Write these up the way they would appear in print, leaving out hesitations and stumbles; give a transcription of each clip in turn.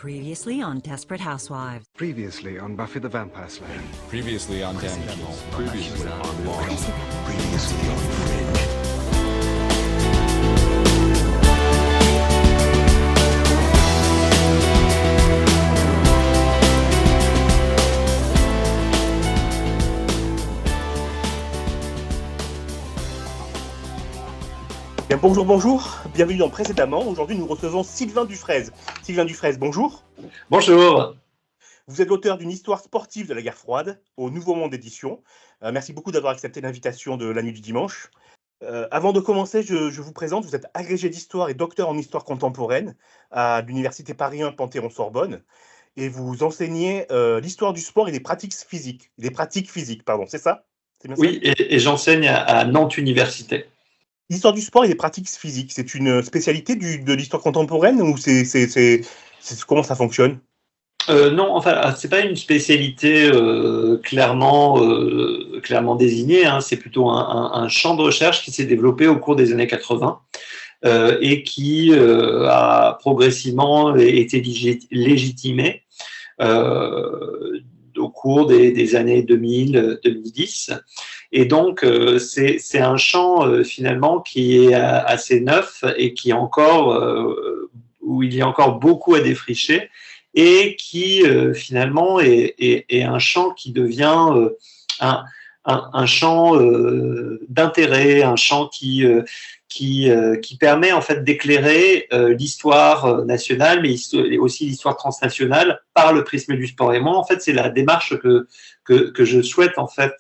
Previously on Desperate Housewives. Previously on Buffy the Vampire Slayer. Previously on Damages. Previously on Lost. Previously on Fringe. Bien, bonjour, bienvenue dans Précédemment. Aujourd'hui, nous recevons Sylvain Dufraise. Sylvain Dufraise, bonjour. Bonjour. Vous êtes l'auteur d'une histoire sportive de la guerre froide au Nouveau Monde Édition. Merci beaucoup d'avoir accepté l'invitation de la nuit du dimanche. Avant de commencer, je vous présente, vous êtes agrégé d'histoire et docteur en histoire contemporaine à l'Université Paris 1 Panthéon-Sorbonne. Et vous enseignez l'histoire du sport et des pratiques physiques. C'est ça? C'est bien ça? Oui, et j'enseigne à Nantes Université. L'histoire du sport et des pratiques physiques, c'est une spécialité de l'histoire contemporaine ou comment ça fonctionne? Non, enfin, c'est pas une spécialité clairement désignée, hein. C'est plutôt un champ de recherche qui s'est développé au cours des années 80 et qui a progressivement été légitimé au cours des années 2000-2010. Et donc, c'est un champ finalement qui est assez neuf et qui est encore, où il y a encore beaucoup à défricher et qui finalement est un champ qui devient un champ d'intérêt, un champ qui permet en fait d'éclairer l'histoire nationale, mais aussi l'histoire transnationale par le prisme du sport. Et moi, en fait, c'est la démarche que je souhaite en fait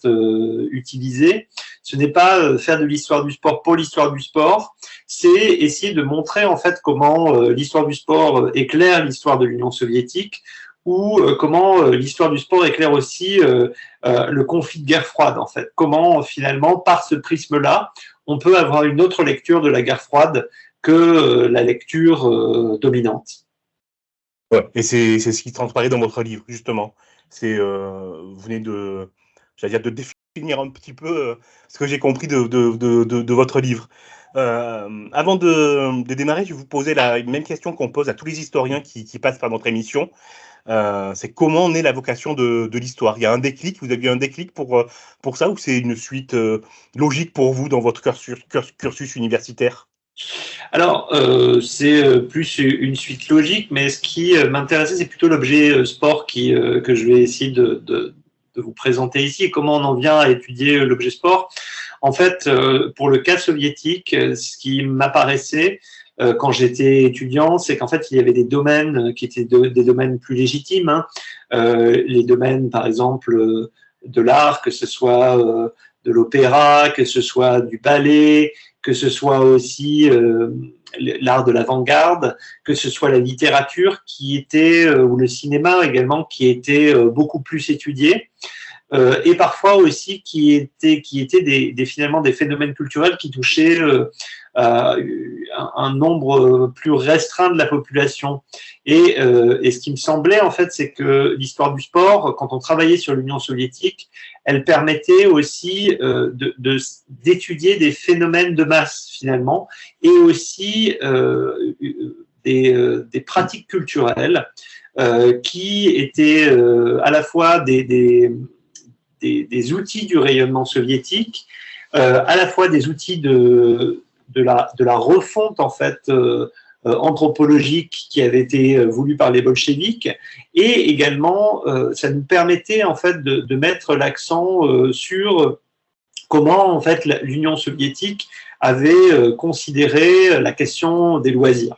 utiliser. Ce n'est pas faire de l'histoire du sport pour l'histoire du sport, c'est essayer de montrer en fait comment l'histoire du sport éclaire l'histoire de l'Union soviétique, ou comment l'histoire du sport éclaire aussi le conflit de guerre froide, en fait. Comment, finalement, par ce prisme-là, on peut avoir une autre lecture de la guerre froide que la lecture dominante. Ouais. Et c'est ce qui transparaît dans votre livre, justement. Vous venez de définir un petit peu ce que j'ai compris de votre livre. Avant de démarrer, je vais vous poser la même question qu'on pose à tous les historiens qui passent par notre émission. C'est comment naît la vocation de l'histoire? Il y a un déclic, vous avez eu un déclic pour ça, ou c'est une suite logique pour vous dans votre cursus universitaire? Alors, c'est plus une suite logique, mais ce qui m'intéressait, c'est plutôt l'objet sport que je vais essayer de vous présenter ici, et comment on en vient à étudier l'objet sport. En fait, pour le cas soviétique, ce qui m'apparaissait quand j'étais étudiant, c'est qu'en fait, il y avait des domaines qui étaient des domaines plus légitimes, hein. Les domaines, par exemple, de l'art, que ce soit de l'opéra, que ce soit du ballet, que ce soit aussi l'art de l'avant-garde, que ce soit la littérature ou le cinéma également, qui était beaucoup plus étudié. Et parfois aussi qui étaient finalement des phénomènes culturels qui touchaient un nombre plus restreint de la population. Et ce qui me semblait, en fait, c'est que l'histoire du sport, quand on travaillait sur l'Union soviétique, elle permettait aussi d'étudier des phénomènes de masse, finalement, et aussi des pratiques culturelles qui étaient à la fois des outils du rayonnement soviétique, à la fois des outils de la refonte en fait anthropologique qui avait été voulue par les bolcheviks, et également ça nous permettait en fait de mettre l'accent sur comment en fait l'Union soviétique avait considéré la question des loisirs.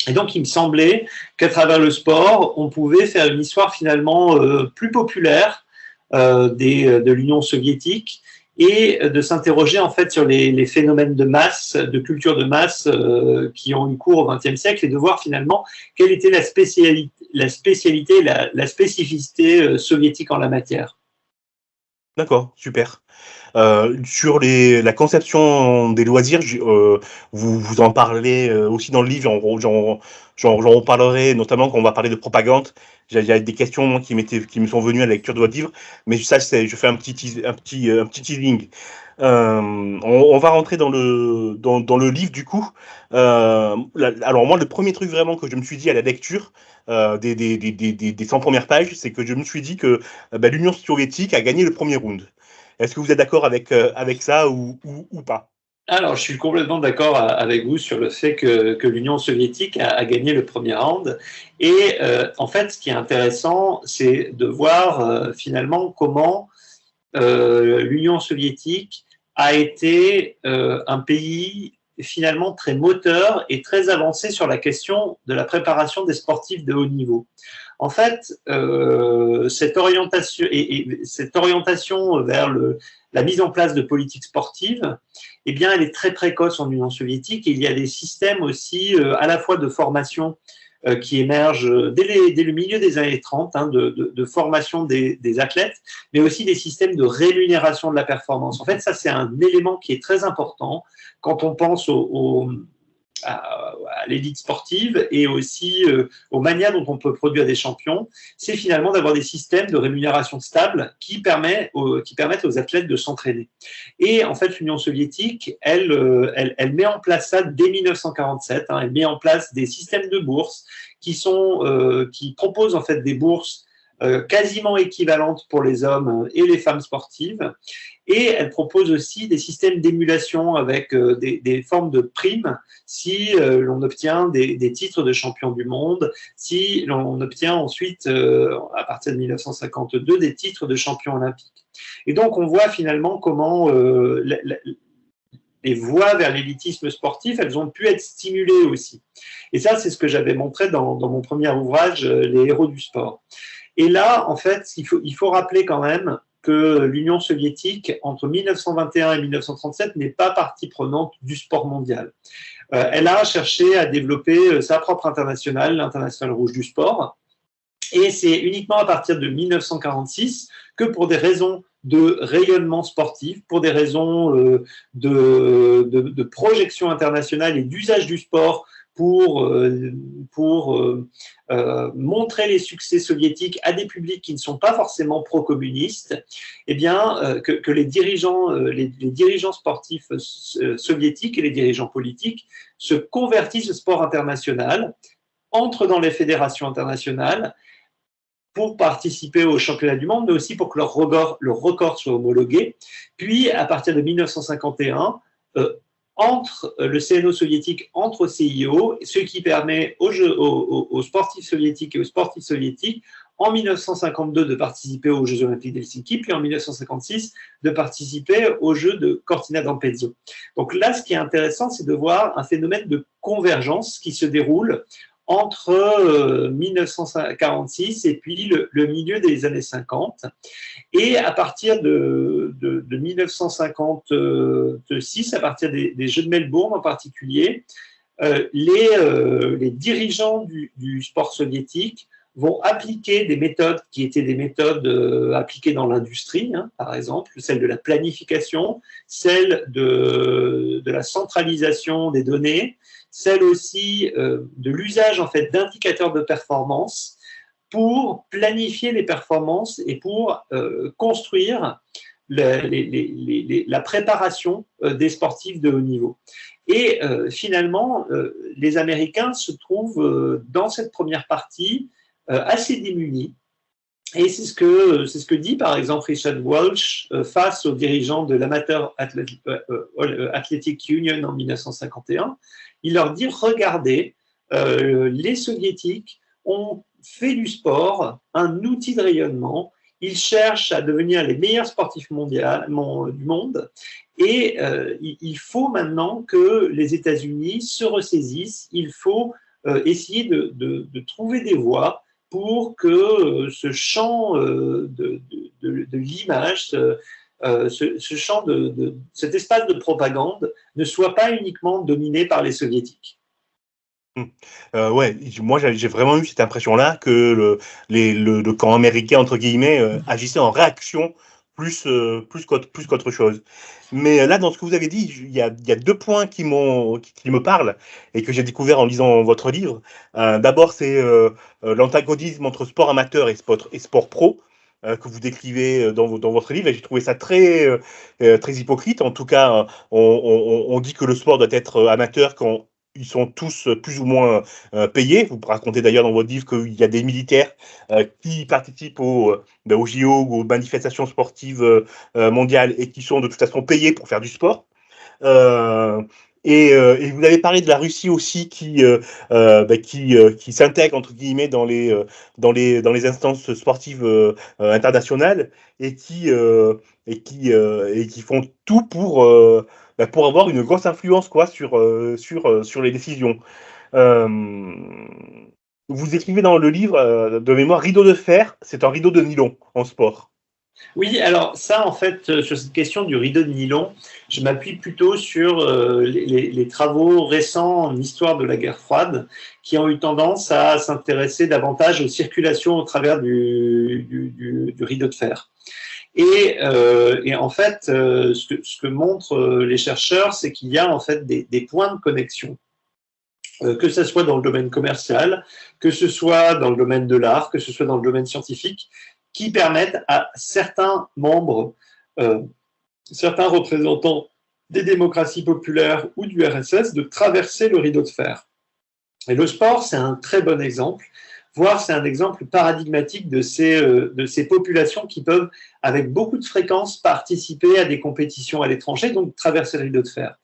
Et donc, il me semblait qu'à travers le sport, on pouvait faire une histoire finalement plus populaire de l'Union soviétique, et de s'interroger en fait sur les phénomènes de masse, de culture de masse qui ont eu cours au XXe siècle, et de voir finalement quelle était la spécialité, la spécificité soviétique en la matière. D'accord, super. Sur la conception des loisirs, vous en parlez aussi dans le livre, j'en reparlerai notamment quand on va parler de propagande. Il y a des questions moi, qui me sont venues à la lecture de votre livre, mais ça, je fais un petit teasing. On va rentrer dans le livre du coup. Alors moi, le premier truc vraiment que je me suis dit à la lecture des 100 premières pages, c'est que je me suis dit que l'Union soviétique a gagné le premier round. Est-ce que vous êtes d'accord avec ça ou pas? Alors, je suis complètement d'accord avec vous sur le fait que l'Union soviétique a gagné le premier round. Et en fait, ce qui est intéressant, c'est de voir finalement comment l'Union soviétique a été un pays finalement très moteur et très avancé sur la question de la préparation des sportifs de haut niveau. En fait, cette orientation vers la mise en place de politiques sportives, eh bien, elle est très précoce en Union soviétique. Et il y a des systèmes aussi à la fois de formation qui émergent dès le milieu des années 30, de formation des athlètes, mais aussi des systèmes de rémunération de la performance. En fait, ça, c'est un élément qui est très important quand on pense à l'élite sportive et aussi aux manières dont on peut produire des champions, c'est finalement d'avoir des systèmes de rémunération stable qui permettent aux athlètes de s'entraîner. Et en fait, l'Union soviétique, elle met en place ça dès 1947. Elle met en place des systèmes de bourses qui proposent en fait des bourses quasiment équivalentes pour les hommes et les femmes sportives. Et elle propose aussi des systèmes d'émulation avec des formes de primes si l'on obtient des titres de champion du monde, si l'on obtient ensuite, à partir de 1952, des titres de champion olympique. Et donc, on voit finalement comment les voies vers l'élitisme sportif, elles ont pu être stimulées aussi. Et ça, c'est ce que j'avais montré dans mon premier ouvrage, Les héros du sport. Et là, en fait, il faut rappeler quand même que l'Union soviétique, entre 1921 et 1937, n'est pas partie prenante du sport mondial. Elle a cherché à développer sa propre internationale, l'Internationale rouge du sport. Et c'est uniquement à partir de 1946 que pour des raisons de rayonnement sportif, pour des raisons de projection internationale et d'usage du sport pour montrer les succès soviétiques à des publics qui ne sont pas forcément pro-communistes, eh bien, que les dirigeants sportifs soviétiques et les dirigeants politiques se convertissent au sport international, entrent dans les fédérations internationales pour participer aux championnats du monde, mais aussi pour que leur record soit homologué. Puis, à partir de 1951, le CNO soviétique entre au CIO, ce qui permet aux sportifs soviétiques et aux sportifs soviétiques, en 1952, de participer aux Jeux olympiques d'Helsinki, puis en 1956, de participer aux Jeux de Cortina d'Ampezzo. Donc là, ce qui est intéressant, c'est de voir un phénomène de convergence qui se déroule entre 1946 et puis le milieu des années 50. Et à partir de 1956, à partir des Jeux de Melbourne en particulier, les dirigeants du sport soviétique vont appliquer des méthodes qui étaient des méthodes appliquées dans l'industrie, par exemple, celle de la planification, celle de la centralisation des données, celle aussi de l'usage en fait d'indicateurs de performance pour planifier les performances et pour construire la préparation des sportifs de haut niveau. Et finalement, les Américains se trouvent dans cette première partie assez démunis. Et c'est ce que dit par exemple Richard Walsh face aux dirigeants de l'Amateur Athletic Union en 1951. Il leur dit, regardez, les soviétiques ont fait du sport un outil de rayonnement, ils cherchent à devenir les meilleurs sportifs du monde, et il faut maintenant que les États-Unis se ressaisissent, il faut essayer de trouver des voies pour que ce champ de l'image, ce champ cet espace de propagande ne soit pas uniquement dominé par les soviétiques. Ouais, moi j'ai vraiment eu cette impression-là que le camp américain entre guillemets agissait en réaction plus qu'autre chose. Mais là, dans ce que vous avez dit, il y a deux points qui me parlent et que j'ai découvert en lisant votre livre. D'abord, c'est l'antagonisme entre sport amateur et sport pro que vous décrivez dans votre livre, et j'ai trouvé ça très hypocrite. En tout cas, on dit que le sport doit être amateur quand ils sont tous plus ou moins payés. Vous racontez d'ailleurs dans votre livre qu'il y a des militaires qui participent aux JO ou aux manifestations sportives mondiales et qui sont de toute façon payés pour faire du sport. Et vous avez parlé de la Russie aussi qui s'intègre entre guillemets dans les instances sportives internationales et qui font tout pour avoir une grosse influence quoi sur les décisions. Vous écrivez dans le livre de mémoire rideau de fer, c'est un rideau de nylon en sport. Oui, alors ça, en fait, sur cette question du rideau de nylon, je m'appuie plutôt sur les travaux récents en histoire de la guerre froide qui ont eu tendance à s'intéresser davantage aux circulations au travers du rideau de fer. Et en fait, ce que montrent les chercheurs, c'est qu'il y a en fait des points de connexion, que ce soit dans le domaine commercial, que ce soit dans le domaine de l'art, que ce soit dans le domaine scientifique, qui permettent à certains membres, certains représentants des démocraties populaires ou du RSS de traverser le rideau de fer. Et le sport, c'est un très bon exemple, voire c'est un exemple paradigmatique de ces populations qui peuvent, avec beaucoup de fréquence, participer à des compétitions à l'étranger, donc traverser le rideau de fer.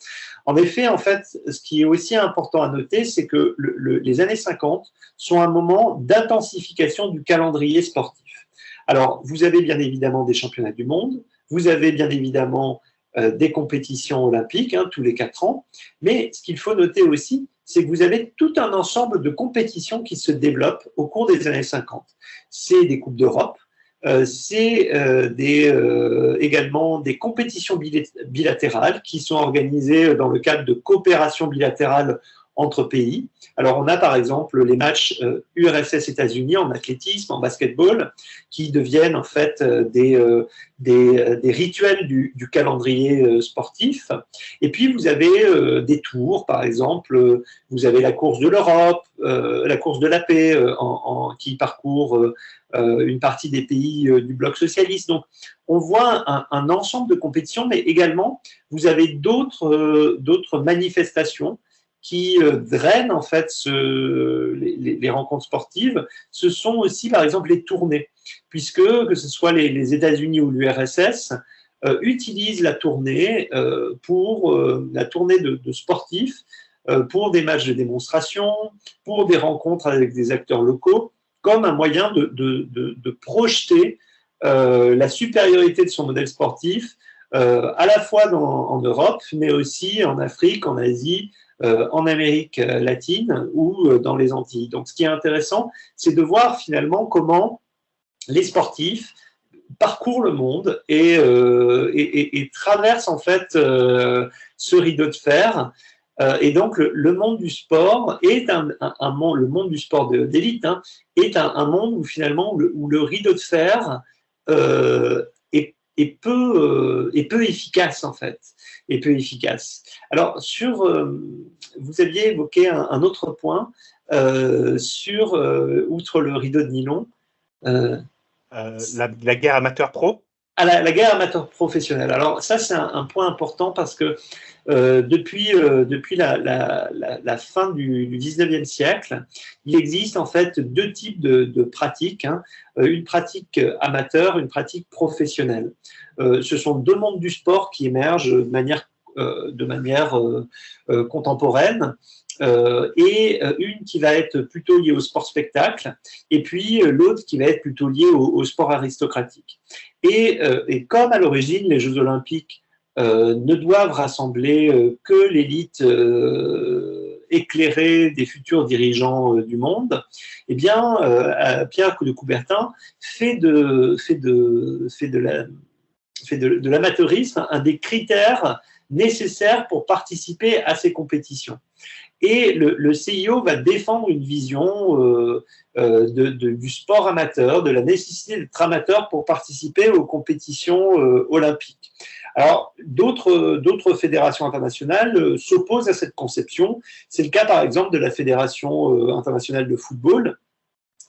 En effet, en fait, ce qui est aussi important à noter, c'est que les années 50 sont un moment d'intensification du calendrier sportif. Alors, vous avez bien évidemment des championnats du monde, vous avez bien évidemment des compétitions olympiques, tous les 4 ans, mais ce qu'il faut noter aussi, c'est que vous avez tout un ensemble de compétitions qui se développent au cours des années 50. C'est des Coupes d'Europe, c'est également des compétitions bilatérales qui sont organisées dans le cadre de coopération bilatérale entre pays. Alors, on a par exemple les matchs URSS-États-Unis en athlétisme, en basketball, qui deviennent en fait des rituels du calendrier sportif. Et puis, vous avez des tours, par exemple, vous avez la course de l'Europe, la course de la paix qui parcourt une partie des pays du bloc socialiste. Donc, on voit un ensemble de compétitions, mais également, vous avez d'autres manifestations qui drainent en fait les rencontres sportives. Ce sont aussi par exemple les tournées, puisque que ce soit les États-Unis ou l'URSS utilisent la tournée pour la tournée de sportifs pour des matchs de démonstration, pour des rencontres avec des acteurs locaux, comme un moyen de projeter la supériorité de son modèle sportif à la fois en Europe, mais aussi en Afrique, en Asie, en Amérique latine ou dans les Antilles. Donc, ce qui est intéressant, c'est de voir finalement comment les sportifs parcourent le monde et traversent en fait ce rideau de fer. Et donc, le monde du sport est le monde du sport d'élite est un monde où finalement où le rideau de fer est peu efficace en fait, est peu efficace. Alors vous aviez évoqué un autre point outre le rideau de nylon. La guerre amateur pro. La guerre amateur professionnelle. Alors ça c'est un point important parce que depuis la fin du 19e siècle, il existe en fait deux types de pratiques, une pratique amateur, une pratique professionnelle. Ce sont deux mondes du sport qui émergent de manière contemporaine. Et une qui va être plutôt liée au sport spectacle, et puis l'autre qui va être plutôt liée au sport aristocratique. Et comme à l'origine, les Jeux Olympiques ne doivent rassembler que l'élite éclairée des futurs dirigeants du monde, eh bien, Pierre de Coubertin fait de l'amateurisme un des critères nécessaires pour participer à ces compétitions. Et le CIO va défendre une vision du sport amateur, de la nécessité d'être amateur pour participer aux compétitions olympiques. Alors, d'autres fédérations internationales s'opposent à cette conception. C'est le cas, par exemple, de la Fédération internationale de football,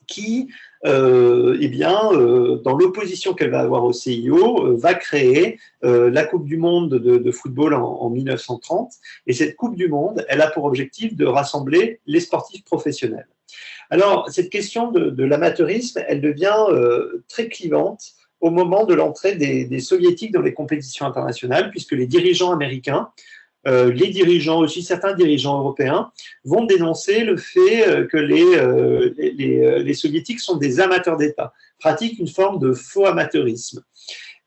qui, dans l'opposition qu'elle va avoir au CIO, va créer la Coupe du Monde de football en 1930. Et cette Coupe du Monde, elle a pour objectif de rassembler les sportifs professionnels. Alors, cette question de l'amateurisme, elle devient très clivante au moment de l'entrée des soviétiques dans les compétitions internationales, puisque les dirigeants américains, les dirigeants aussi, certains dirigeants européens, vont dénoncer le fait que les soviétiques sont des amateurs d'État, pratiquent une forme de faux amateurisme.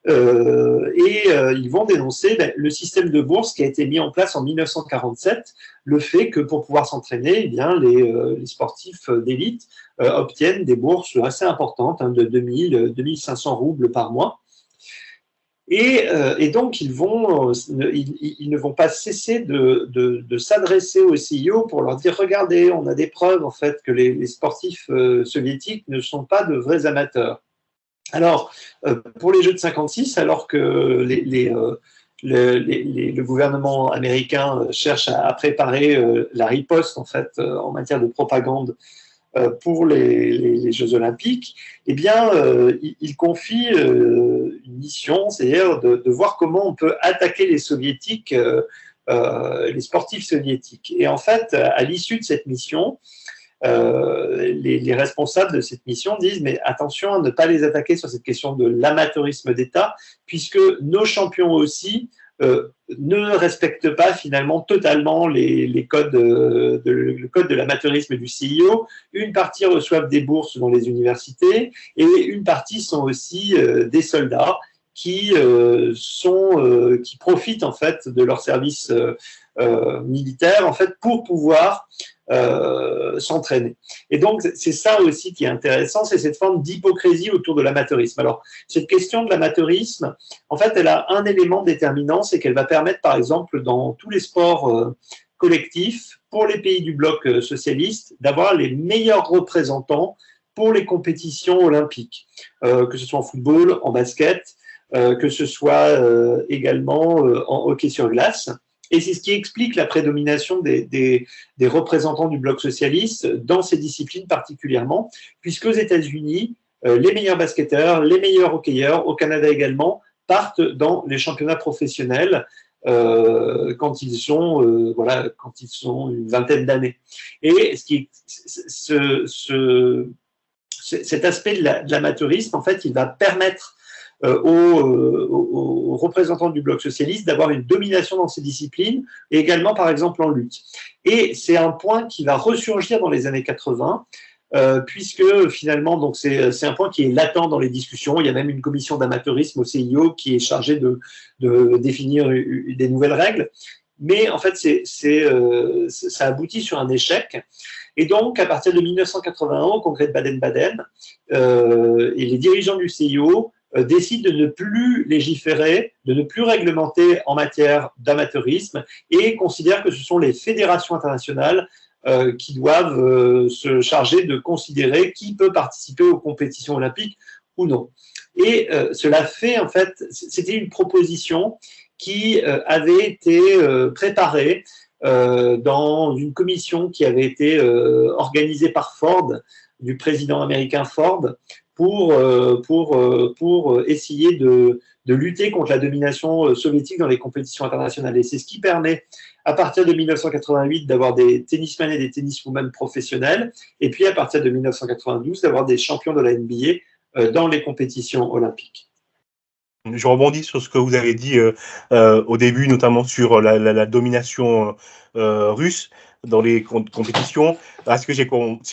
Ils vont dénoncer le système de bourse qui a été mis en place en 1947, le fait que pour pouvoir s'entraîner, les sportifs d'élite obtiennent des bourses assez importantes, de 2500 roubles par mois. Et donc, ils ne vont pas cesser de s'adresser au CIO pour leur dire « Regardez, on a des preuves en fait que les sportifs soviétiques ne sont pas de vrais amateurs ». Alors, pour les Jeux de 56, alors que le gouvernement américain cherche à préparer la riposte en fait en matière de propagande pour les Jeux Olympiques, eh bien, il confie une mission, c'est-à-dire de voir comment on peut attaquer les soviétiques, les sportifs soviétiques. Et en fait, à l'issue de cette mission, les responsables de cette mission disent mais attention à ne pas les attaquer sur cette question de l'amateurisme d'État, puisque nos champions aussi ne respectent pas finalement totalement le code de l'amateurisme du CIO. Une partie reçoivent des bourses dans les universités et une partie sont aussi des soldats qui profitent en fait de leur service militaire en fait pour pouvoir s'entraîner. Et donc, c'est ça aussi qui est intéressant, c'est cette forme d'hypocrisie autour de l'amateurisme. Alors, cette question de l'amateurisme, en fait, elle a un élément déterminant, c'est qu'elle va permettre, par exemple, dans tous les sports collectifs, pour les pays du bloc socialiste, d'avoir les meilleurs représentants pour les compétitions olympiques, que ce soit en football, en basket, que ce soit également en hockey sur glace. Et c'est ce qui explique la prédomination des représentants du bloc socialiste dans ces disciplines particulièrement, puisqu'aux États-Unis, les meilleurs basketteurs, les meilleurs hockeyeurs, au Canada également, partent dans les championnats professionnels quand ils sont une vingtaine d'années. Et cet aspect de l'amateurisme, en fait, il va permettre aux représentants du bloc socialiste d'avoir une domination dans ces disciplines et également par exemple en lutte. Et c'est un point qui va ressurgir dans les années 80 puisque finalement donc c'est un point qui est latent dans les discussions. Il y a même une commission d'amateurisme au CIO qui est chargée de définir des nouvelles règles. Mais en fait, ça aboutit sur un échec. Et donc, à partir de 1981, au congrès de Baden-Baden, et les dirigeants du CIO décident de ne plus légiférer, de ne plus réglementer en matière d'amateurisme et considèrent que ce sont les fédérations internationales qui doivent se charger de considérer qui peut participer aux compétitions olympiques ou non. Et cela fait, en fait, c'était une proposition qui avait été préparée dans une commission qui avait été organisée par Ford, du président américain Ford, pour essayer de lutter contre la domination soviétique dans les compétitions internationales. Et c'est ce qui permet, à partir de 1988, d'avoir des tennismen et des tenniswomen professionnels, et puis à partir de 1992, d'avoir des champions de la NBA dans les compétitions olympiques. Je rebondis sur ce que vous avez dit au début, notamment sur la domination russe dans les compétitions. Parce que si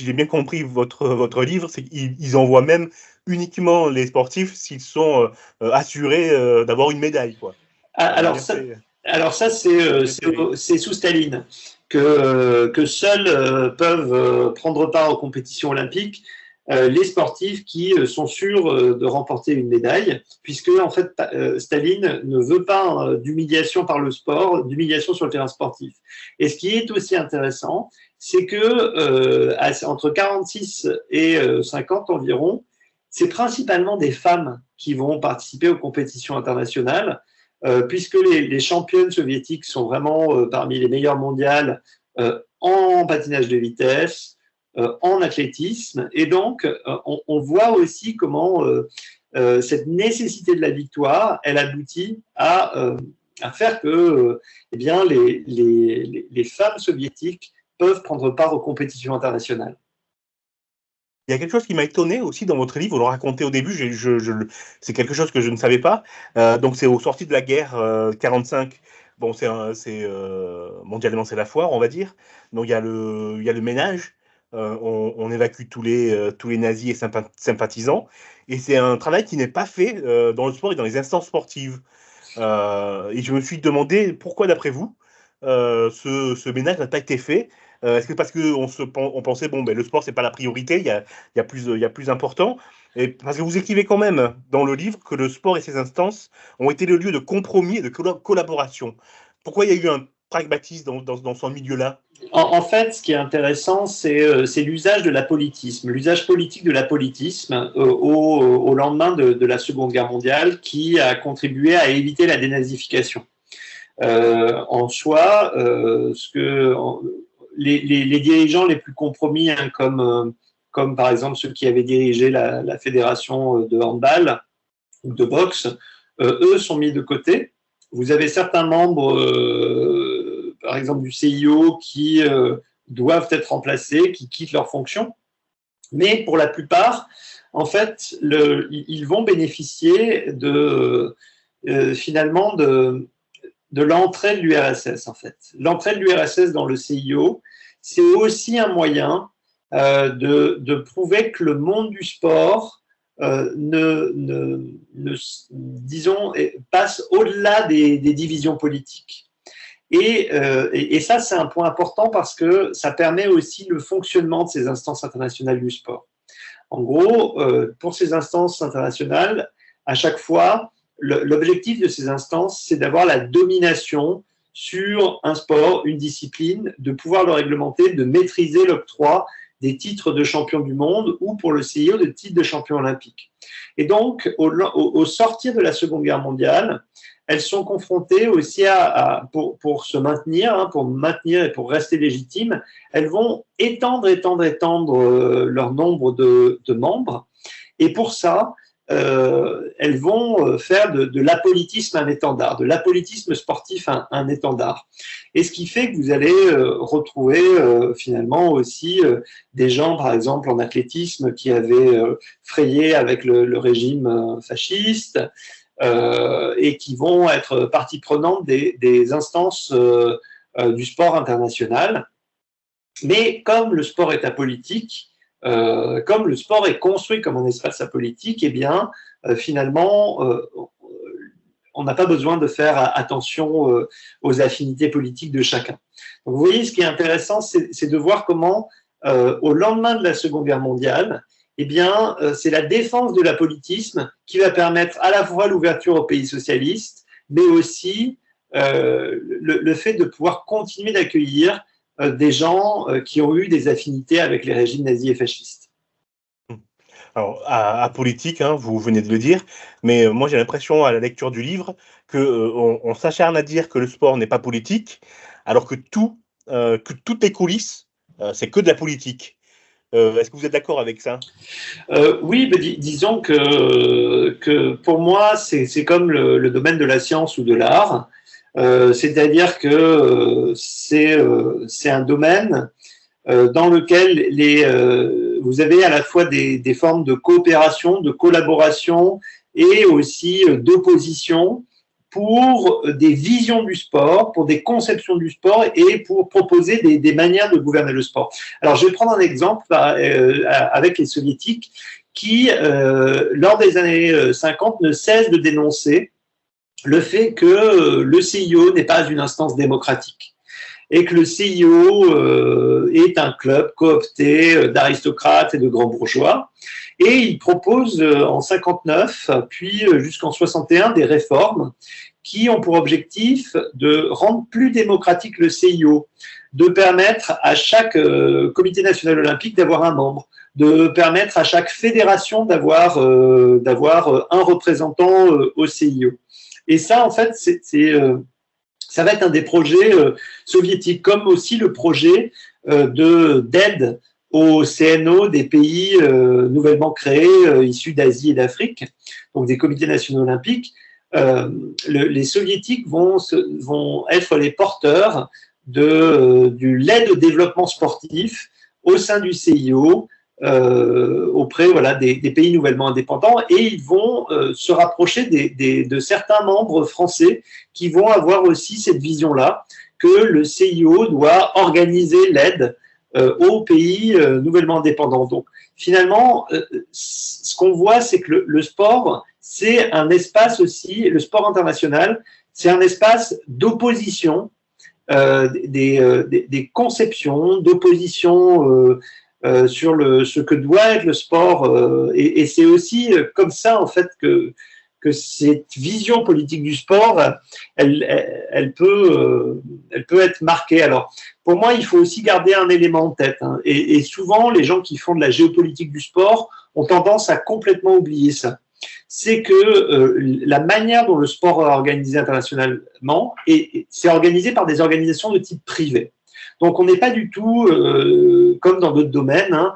j'ai bien compris votre livre, c'est qu'ils envoient même uniquement les sportifs s'ils sont assurés d'avoir une médaille, quoi. Alors ça, c'est sous Staline que seuls peuvent prendre part aux compétitions olympiques les sportifs qui sont sûrs de remporter une médaille, puisque en fait Staline ne veut pas d'humiliation par le sport, d'humiliation sur le terrain sportif. Et ce qui est aussi intéressant, c'est que entre 46 et 50 environ, c'est principalement des femmes qui vont participer aux compétitions internationales, puisque les championnes soviétiques sont vraiment parmi les meilleures mondiales en patinage de vitesse, en athlétisme, et donc on voit aussi comment cette nécessité de la victoire, elle aboutit à faire que eh bien, les femmes soviétiques peuvent prendre part aux compétitions internationales. Il y a quelque chose qui m'a étonné aussi dans votre livre, vous le racontez au début, c'est quelque chose que je ne savais pas. Donc c'est aux sorties de la guerre 45. Bon, mondialement c'est la foire, on va dire. Donc il y a le ménage. On évacue tous les nazis et sympathisants. Et c'est un travail qui n'est pas fait dans le sport et dans les instances sportives. Et je me suis demandé pourquoi, d'après vous, ce ménage n'a pas été fait. Est-ce que parce qu'on pensait, bon, ben, le sport, c'est pas la priorité, il y a plus important. Et parce que vous écrivez quand même dans le livre que le sport et ses instances ont été le lieu de compromis et de collaboration. Pourquoi il y a eu un pragmatisme dans ce milieu-là? En fait, ce qui est intéressant, c'est l'usage de l'apolitisme, l'usage politique de l'apolitisme au lendemain de la Seconde Guerre mondiale, qui a contribué à éviter la dénazification. En soi, les dirigeants les plus compromis, hein, comme par exemple ceux qui avaient dirigé la fédération de handball ou de boxe, eux sont mis de côté. Vous avez certains membres, par exemple du CIO, qui doivent être remplacés, qui quittent leurs fonctions. Mais pour la plupart, en fait, ils vont bénéficier finalement de l'entrée de l'URSS, en fait. L'entrée de l'URSS dans le CIO, c'est aussi un moyen de prouver que le monde du sport disons, passe au-delà des divisions politiques. Et ça, c'est un point important parce que ça permet aussi le fonctionnement de ces instances internationales du sport. En gros, pour ces instances internationales, à chaque fois, l'objectif de ces instances, c'est d'avoir la domination sur un sport, une discipline, de pouvoir le réglementer, de maîtriser l'octroi des titres de champion du monde ou pour le CIO des titres de champion olympique. Et donc, au sortir de la Seconde Guerre mondiale, elles sont confrontées aussi pour se maintenir, hein, pour maintenir et pour rester légitimes, elles vont étendre leur nombre de membres. Et pour ça, elles vont faire de l'apolitisme un étendard, de l'apolitisme sportif un étendard. Et ce qui fait que vous allez retrouver finalement aussi des gens, par exemple en athlétisme, qui avaient frayé avec le régime fasciste et qui vont être partie prenante des instances du sport international. Mais comme le sport est apolitique, comme le sport est construit comme un espace apolitique, eh bien, finalement, on n'a pas besoin de faire attention aux affinités politiques de chacun. Donc, vous voyez, ce qui est intéressant, c'est de voir comment, au lendemain de la Seconde Guerre mondiale, eh bien, c'est la défense de l'apolitisme qui va permettre à la fois l'ouverture aux pays socialistes, mais aussi le fait de pouvoir continuer d'accueillir des gens qui ont eu des affinités avec les régimes nazis et fascistes. Alors, apolitique, hein, vous venez de le dire, mais moi j'ai l'impression à la lecture du livre qu'on s'acharne à dire que le sport n'est pas politique, alors que toutes les coulisses, c'est que de la politique. Est-ce que vous êtes d'accord avec ça? Oui, disons que pour moi, c'est comme le domaine de la science ou de l'art. C'est-à-dire que c'est un domaine dans lequel vous avez à la fois des formes de coopération, de collaboration et aussi d'opposition pour des visions du sport, pour des conceptions du sport et pour proposer des manières de gouverner le sport. Alors, je vais prendre un exemple avec les soviétiques qui, lors des années 50, ne cessent de dénoncer le fait que le CIO n'est pas une instance démocratique. et que le CIO est un club coopté d'aristocrates et de grands bourgeois. Et il propose en 59, puis jusqu'en 61, des réformes qui ont pour objectif de rendre plus démocratique le CIO, de permettre à chaque comité national olympique d'avoir un membre, de permettre à chaque fédération d'avoir un représentant au CIO. Et ça, en fait, ça va être un des projets soviétiques, comme aussi le projet d'aide au CNO des pays nouvellement créés, issus d'Asie et d'Afrique, donc des comités nationaux olympiques. Les soviétiques vont être les porteurs de l'aide au développement sportif au sein du CIO, auprès des pays nouvellement indépendants, et ils vont se rapprocher de certains membres français qui vont avoir aussi cette vision-là, que le CIO doit organiser l'aide aux pays nouvellement indépendants. Donc finalement, ce qu'on voit, c'est que le sport, c'est un espace aussi, le sport international, c'est un espace d'opposition, des conceptions, d'opposition sur ce que doit être le sport, et c'est aussi comme ça en fait que cette vision politique du sport, elle peut être marquée. Alors pour moi, il faut aussi garder un élément en tête, hein, et souvent les gens qui font de la géopolitique du sport ont tendance à complètement oublier ça. C'est que la manière dont le sport est organisé internationalement, c'est organisé par des organisations de type privé. Donc, on n'est pas du tout comme dans d'autres domaines, hein,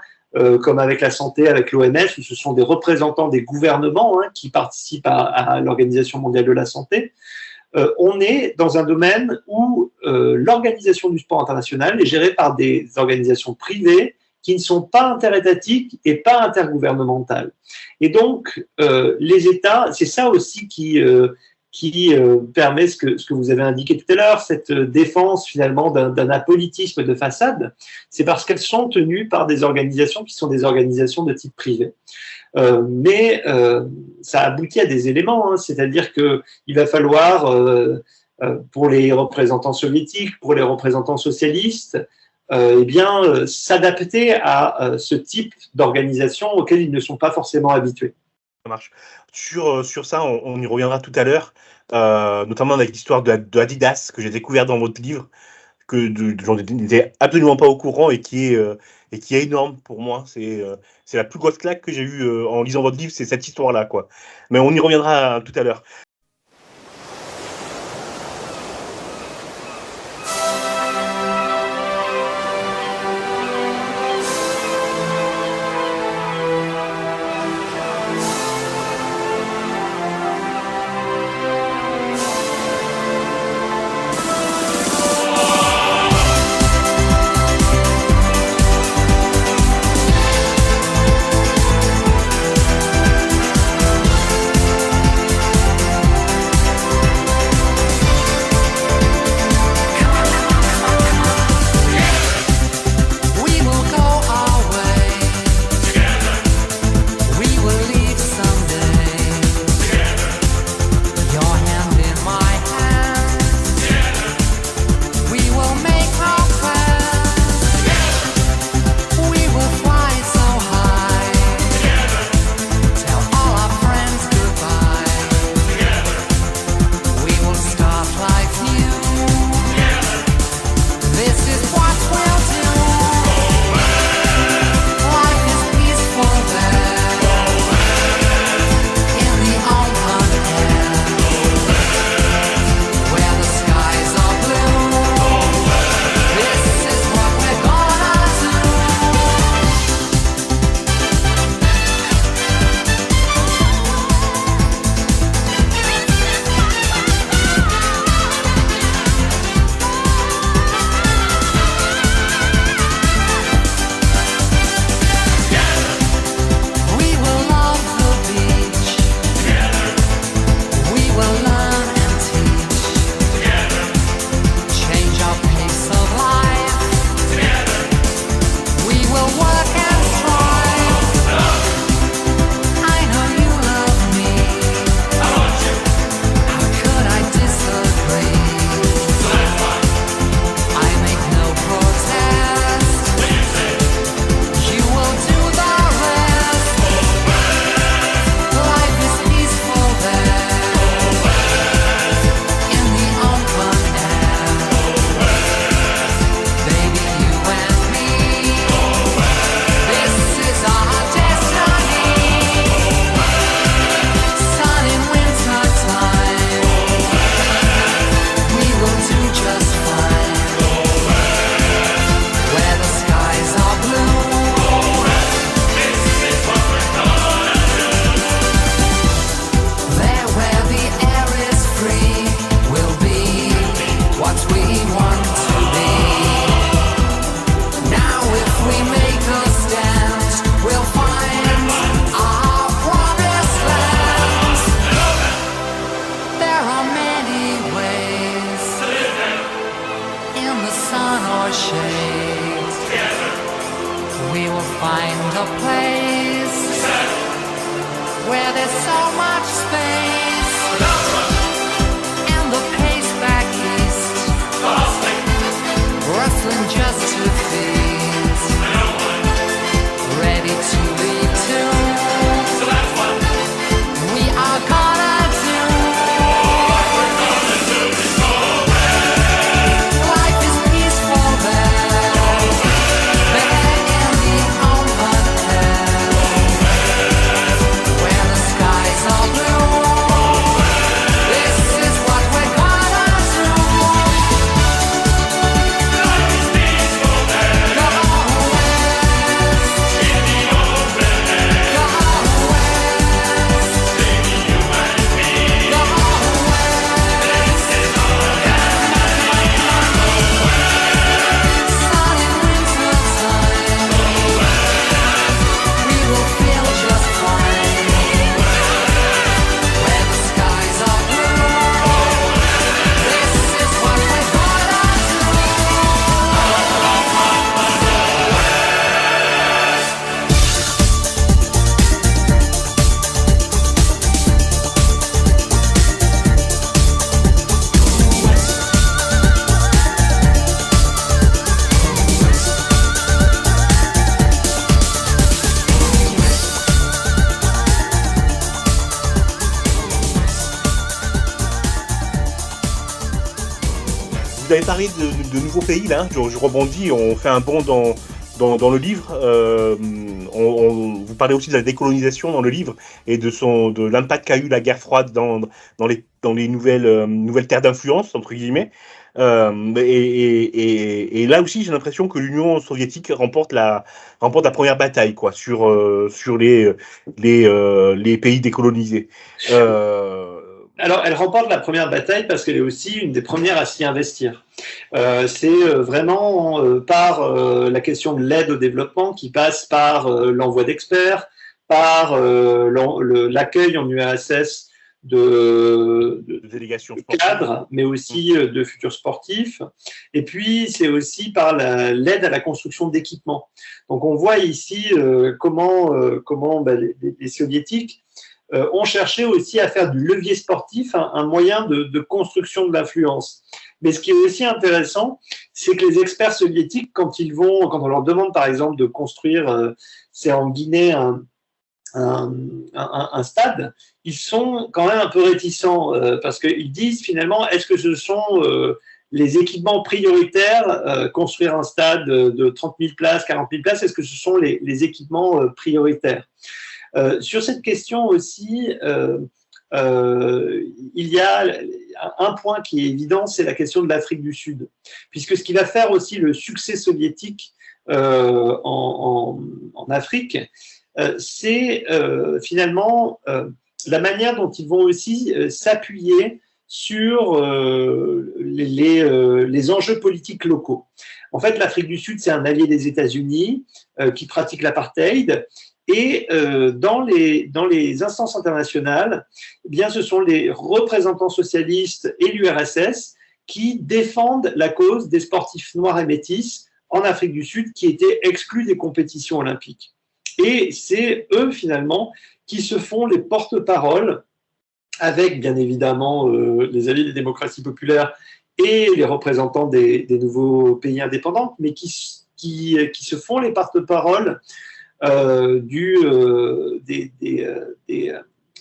comme avec la santé, avec l'OMS, où ce sont des représentants des gouvernements, hein, qui participent à l'Organisation mondiale de la santé. On est dans un domaine où l'organisation du sport international est gérée par des organisations privées qui ne sont pas interétatiques et pas intergouvernementales. Et donc, les États, c'est ça aussi qui permet ce que vous avez indiqué tout à l'heure, cette défense finalement d'un apolitisme de façade, c'est parce qu'elles sont tenues par des organisations qui sont des organisations de type privé. Mais ça aboutit à des éléments, hein, c'est-à-dire qu'il va falloir, pour les représentants soviétiques, pour les représentants socialistes, s'adapter à ce type d'organisation auquel ils ne sont pas forcément habitués. Ça marche. Sur ça, on y reviendra tout à l'heure, notamment avec l'histoire de Adidas que j'ai découvert dans votre livre, que j'en étais absolument pas au courant et qui est énorme pour moi. C'est la plus grosse claque que j'ai eue en lisant votre livre, c'est cette histoire-là, quoi. Mais on y reviendra tout à l'heure. vous avez parlé de nouveaux pays, là. Je rebondis, on fait un bond dans le livre. Vous parlez aussi de la décolonisation dans le livre et de l'impact qu'a eu la guerre froide dans les nouvelles terres d'influence, entre guillemets. Et là aussi, j'ai l'impression que l'Union soviétique remporte la première bataille, quoi, sur les pays décolonisés. Alors, elle remporte la première bataille parce qu'elle est aussi une des premières à s'y investir. C'est vraiment par la question de l'aide au développement qui passe par l'envoi d'experts, par l'accueil en URSS de délégations cadres, mais aussi de futurs sportifs. Et puis, c'est aussi par l'aide à la construction d'équipements. Donc, on voit ici comment les soviétiques ont cherché aussi à faire du levier sportif un moyen de construction de l'influence. Mais ce qui est aussi intéressant, c'est que les experts soviétiques, quand on leur demande par exemple de construire, c'est en Guinée, un stade, ils sont quand même un peu réticents parce qu'ils disent finalement, est-ce que ce sont les équipements prioritaires, construire un stade de 30 000 places, 40 000 places, est-ce que ce sont les équipements prioritaires? Sur cette question aussi, il y a un point qui est évident, c'est la question de l'Afrique du Sud, puisque ce qui va faire aussi le succès soviétique en Afrique, c'est finalement la manière dont ils vont aussi s'appuyer sur les enjeux politiques locaux. En fait, l'Afrique du Sud, c'est un allié des États-Unis qui pratique l'apartheid. Et dans les instances internationales, eh bien, ce sont les représentants socialistes et l'URSS qui défendent la cause des sportifs noirs et métis en Afrique du Sud qui étaient exclus des compétitions olympiques. Et c'est eux, finalement, qui se font les porte-paroles avec, bien évidemment, les alliés des démocraties populaires et les représentants des nouveaux pays indépendants, mais qui se font les porte-paroles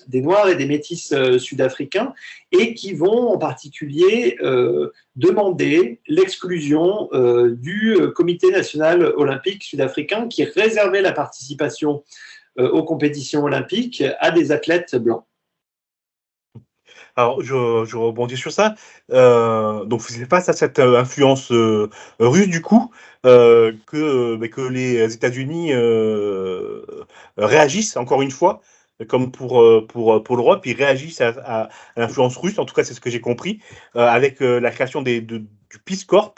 des Noirs et des Métis sud-africains et qui vont en particulier demander l'exclusion du Comité national olympique sud-africain qui réservait la participation aux compétitions olympiques à des athlètes blancs. Alors, je rebondis sur ça. Donc, c'est face à cette influence russe, du coup, que les États-Unis réagissent, encore une fois, comme pour l'Europe, ils réagissent à l'influence russe, en tout cas, c'est ce que j'ai compris, avec la création du Peace Corps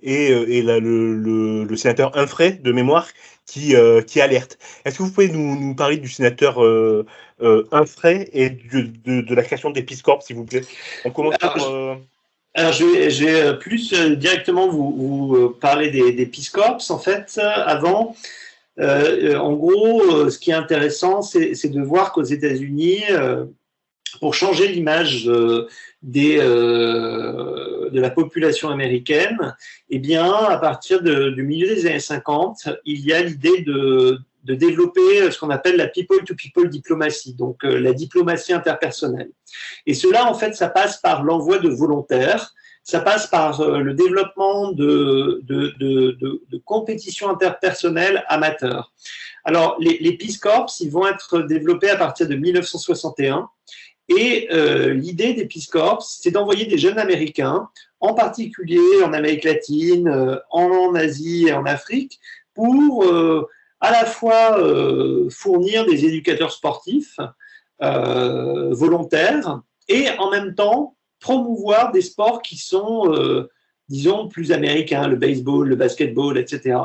et le sénateur Humphrey, de mémoire, qui alerte. Est-ce que vous pouvez nous parler du sénateur Humphrey et de la création des Peace Corps, s'il vous plaît? On commence par... Alors, je vais plus directement vous parler des Peace Corps. En fait, avant, en gros, ce qui est intéressant, c'est de voir qu'aux États-Unis, pour changer l'image de la population américaine, eh bien, à partir du milieu des années 50, il y a l'idée de développer ce qu'on appelle la people-to-people diplomatie, donc la diplomatie interpersonnelle. Et cela, en fait, ça passe par l'envoi de volontaires, ça passe par le développement de compétitions interpersonnelles amateurs. Alors, les Peace Corps, ils vont être développés à partir de 1961. Et l'idée des Peace Corps, c'est d'envoyer des jeunes Américains, en particulier en Amérique latine, en Asie et en Afrique, pour à la fois fournir des éducateurs sportifs volontaires et en même temps promouvoir des sports qui sont, disons, plus américains, le baseball, le basketball, etc.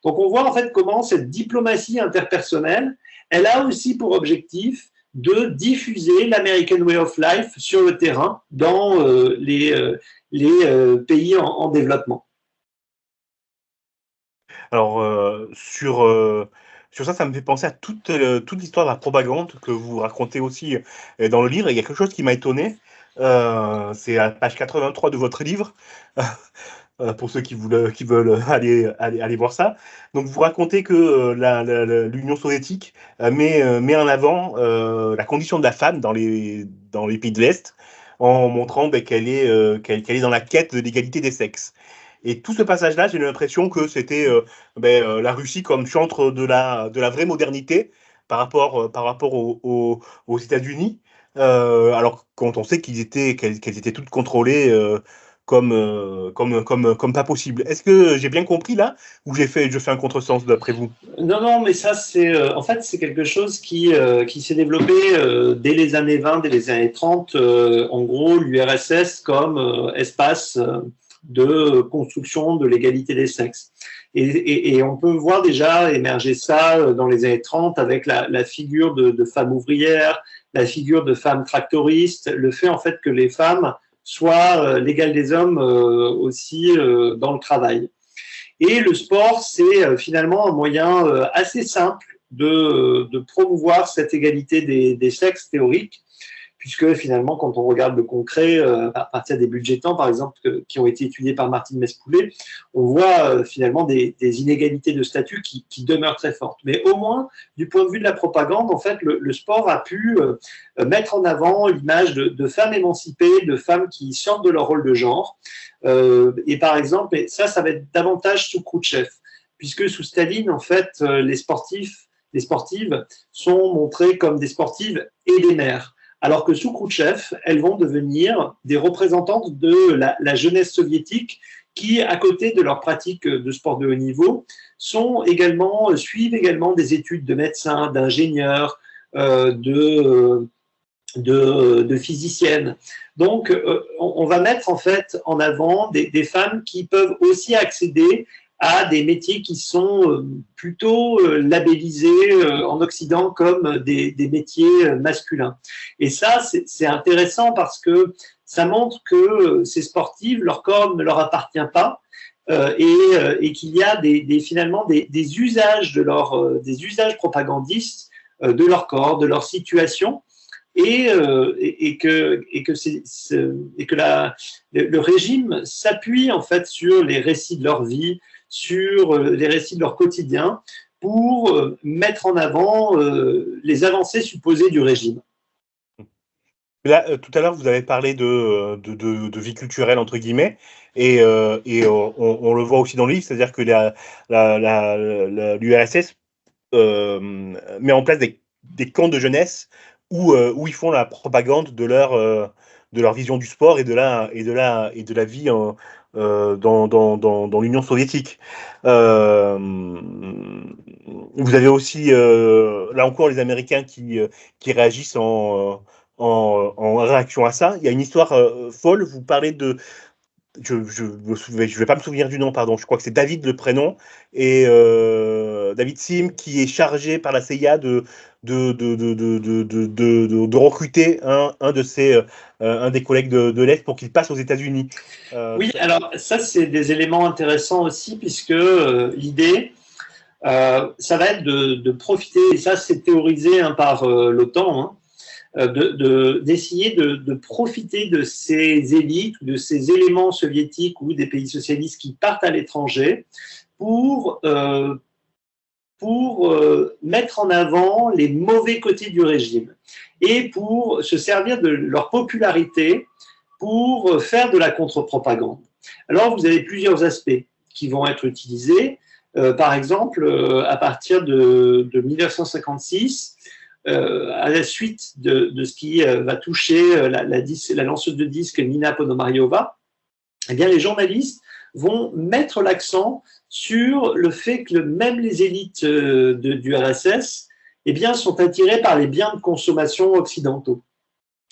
Donc on voit en fait comment cette diplomatie interpersonnelle, elle a aussi pour objectif de diffuser l'American Way of Life sur le terrain dans les pays en développement. Alors, sur ça, ça me fait penser à toute l'histoire de la propagande que vous racontez aussi dans le livre. Et il y a quelque chose qui m'a étonné. C'est à page 83 de votre livre. Pour ceux qui veulent aller voir ça. Donc, vous racontez que l'Union soviétique met en avant la condition de la femme dans les pays de l'Est, en montrant qu'elle est dans la quête de l'égalité des sexes. Et tout ce passage-là, j'ai l'impression que c'était la Russie comme chantre de la vraie modernité par rapport aux États-Unis. Alors quand on sait qu'elles étaient toutes contrôlées comme pas possible. Est-ce que j'ai bien compris là, ou je fais un contresens d'après vous? Non, mais ça, en fait, c'est quelque chose qui s'est développé dès les années 20, dès les années 30. En gros, l'URSS comme espace de construction de l'égalité des sexes. Et on peut voir déjà émerger ça dans les années 30 avec la figure de femmes ouvrières, la figure de femmes tractoristes, le fait en fait que les femmes soient l'égale des hommes aussi dans le travail. Et le sport, c'est finalement un moyen assez simple de promouvoir cette égalité des sexes théoriques, puisque finalement, quand on regarde le concret, à partir des budgétants, par exemple, qui ont été étudiés par Martine Mespoulet, on voit finalement des inégalités de statut qui demeurent très fortes. Mais au moins, du point de vue de la propagande, en fait, le sport a pu mettre en avant l'image de femmes émancipées, de femmes qui sortent de leur rôle de genre. Et par exemple, et ça va être davantage sous Khrouchtchev, puisque sous Staline, en fait, les sportives sont montrées comme des sportives et des mères. Alors que sous Khrouchtchev, elles vont devenir des représentantes de la jeunesse soviétique qui, à côté de leur pratique de sport de haut niveau, suivent également des études de médecins, d'ingénieurs, de physiciennes. Donc, on va mettre en fait en avant des femmes qui peuvent aussi accéder à des métiers qui sont plutôt labellisés en Occident comme des métiers masculins. Et ça, c'est intéressant parce que ça montre que ces sportives, leur corps ne leur appartient pas et qu'il y a finalement des usages des usages propagandistes de leur corps, de leur situation, et que le régime s'appuie en fait sur les récits de leur vie, sur les récits de leur quotidien pour mettre en avant les avancées supposées du régime. Là, tout à l'heure, vous avez parlé de vie culturelle, entre guillemets, et on le voit aussi dans le livre, c'est-à-dire que l'URSS met en place des camps de jeunesse où ils font la propagande de leur vision du sport et de la vie dans l'Union soviétique. Vous avez aussi, là encore, les Américains qui réagissent en réaction à ça. Il y a une histoire folle, vous parlez de... Je vais pas me souvenir du nom, pardon, je crois que c'est David le prénom, et David Sim qui est chargé par la CIA de recruter un des collègues de l'Est pour qu'il passe aux États-Unis. Oui, alors ça c'est des éléments intéressants aussi puisque l'idée ça va être de profiter, et ça c'est théorisé par l'OTAN, d'essayer de profiter de ces élites, de ces éléments soviétiques ou des pays socialistes qui partent à l'étranger pour mettre en avant les mauvais côtés du régime et pour se servir de leur popularité pour faire de la contre-propagande. Alors, vous avez plusieurs aspects qui vont être utilisés. Par exemple, à partir de 1956, à la suite de ce qui va toucher la lanceuse de disques Nina Ponomariova, eh bien, les journalistes vont mettre l'accent sur le fait que même les élites du RSS eh bien, sont attirées par les biens de consommation occidentaux.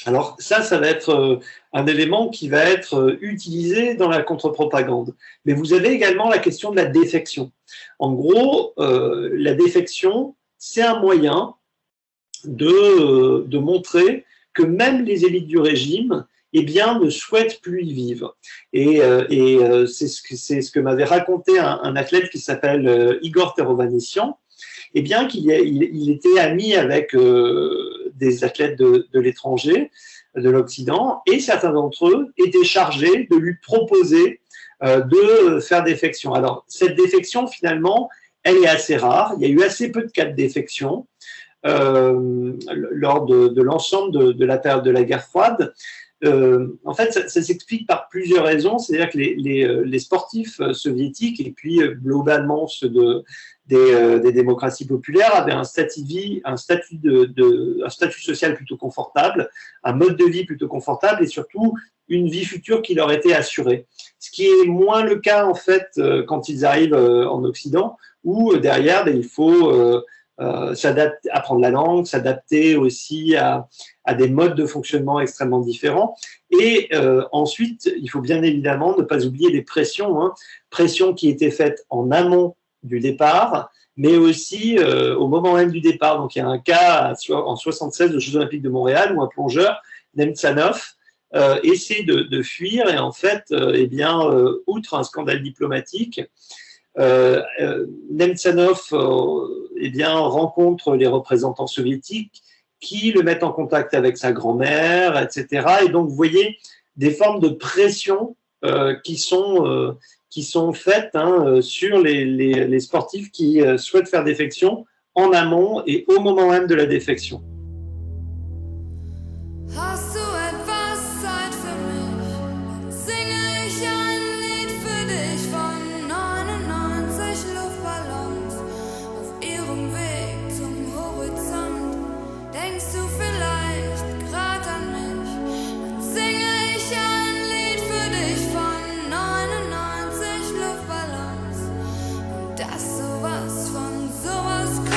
Alors ça va être un élément qui va être utilisé dans la contre-propagande. Mais vous avez également la question de la défection. En gros, la défection, c'est un moyen de montrer que même les élites du régime eh bien, ne souhaitent plus y vivre. Et c'est ce que m'avait raconté un athlète qui s'appelle Igor Terovanessian, eh bien, il était ami avec des athlètes de l'étranger, de l'Occident, et certains d'entre eux étaient chargés de lui proposer de faire défection. Alors, cette défection, finalement, elle est assez rare. Il y a eu assez peu de cas de défection lors de l'ensemble de la période de la guerre froide. en fait, ça s'explique par plusieurs raisons. C'est-à-dire que les sportifs soviétiques et puis globalement ceux des démocraties populaires avaient un statut de vie, un statut social plutôt confortable, un mode de vie plutôt confortable et surtout une vie future qui leur était assurée. Ce qui est moins le cas en fait quand ils arrivent en Occident, où derrière il faut s'adapter, apprendre la langue, s'adapter aussi à des modes de fonctionnement extrêmement différents. Et ensuite, il faut bien évidemment ne pas oublier les pressions, pressions qui étaient faites en amont du départ, mais aussi au moment même du départ. Donc, il y a un cas en 76 aux Jeux Olympiques de Montréal où un plongeur, Nemtsanov, essaie de fuir et en fait, outre un scandale diplomatique, Nemtsanov rencontre les représentants soviétiques qui le mettent en contact avec sa grand-mère, etc. Et donc, vous voyez des formes de pression qui sont faites sur les sportifs qui souhaitent faire défection en amont et au moment même de la défection. Hast du etwas Zeit für mich? Singe ich ein Lied für dich von 99 Luftballons auf ihrem Weg zum Horizont. Denkst du vielleicht grad an mich? Dann singe ich ein Lied für dich von 99 Luftballons und dass sowas von sowas kommt.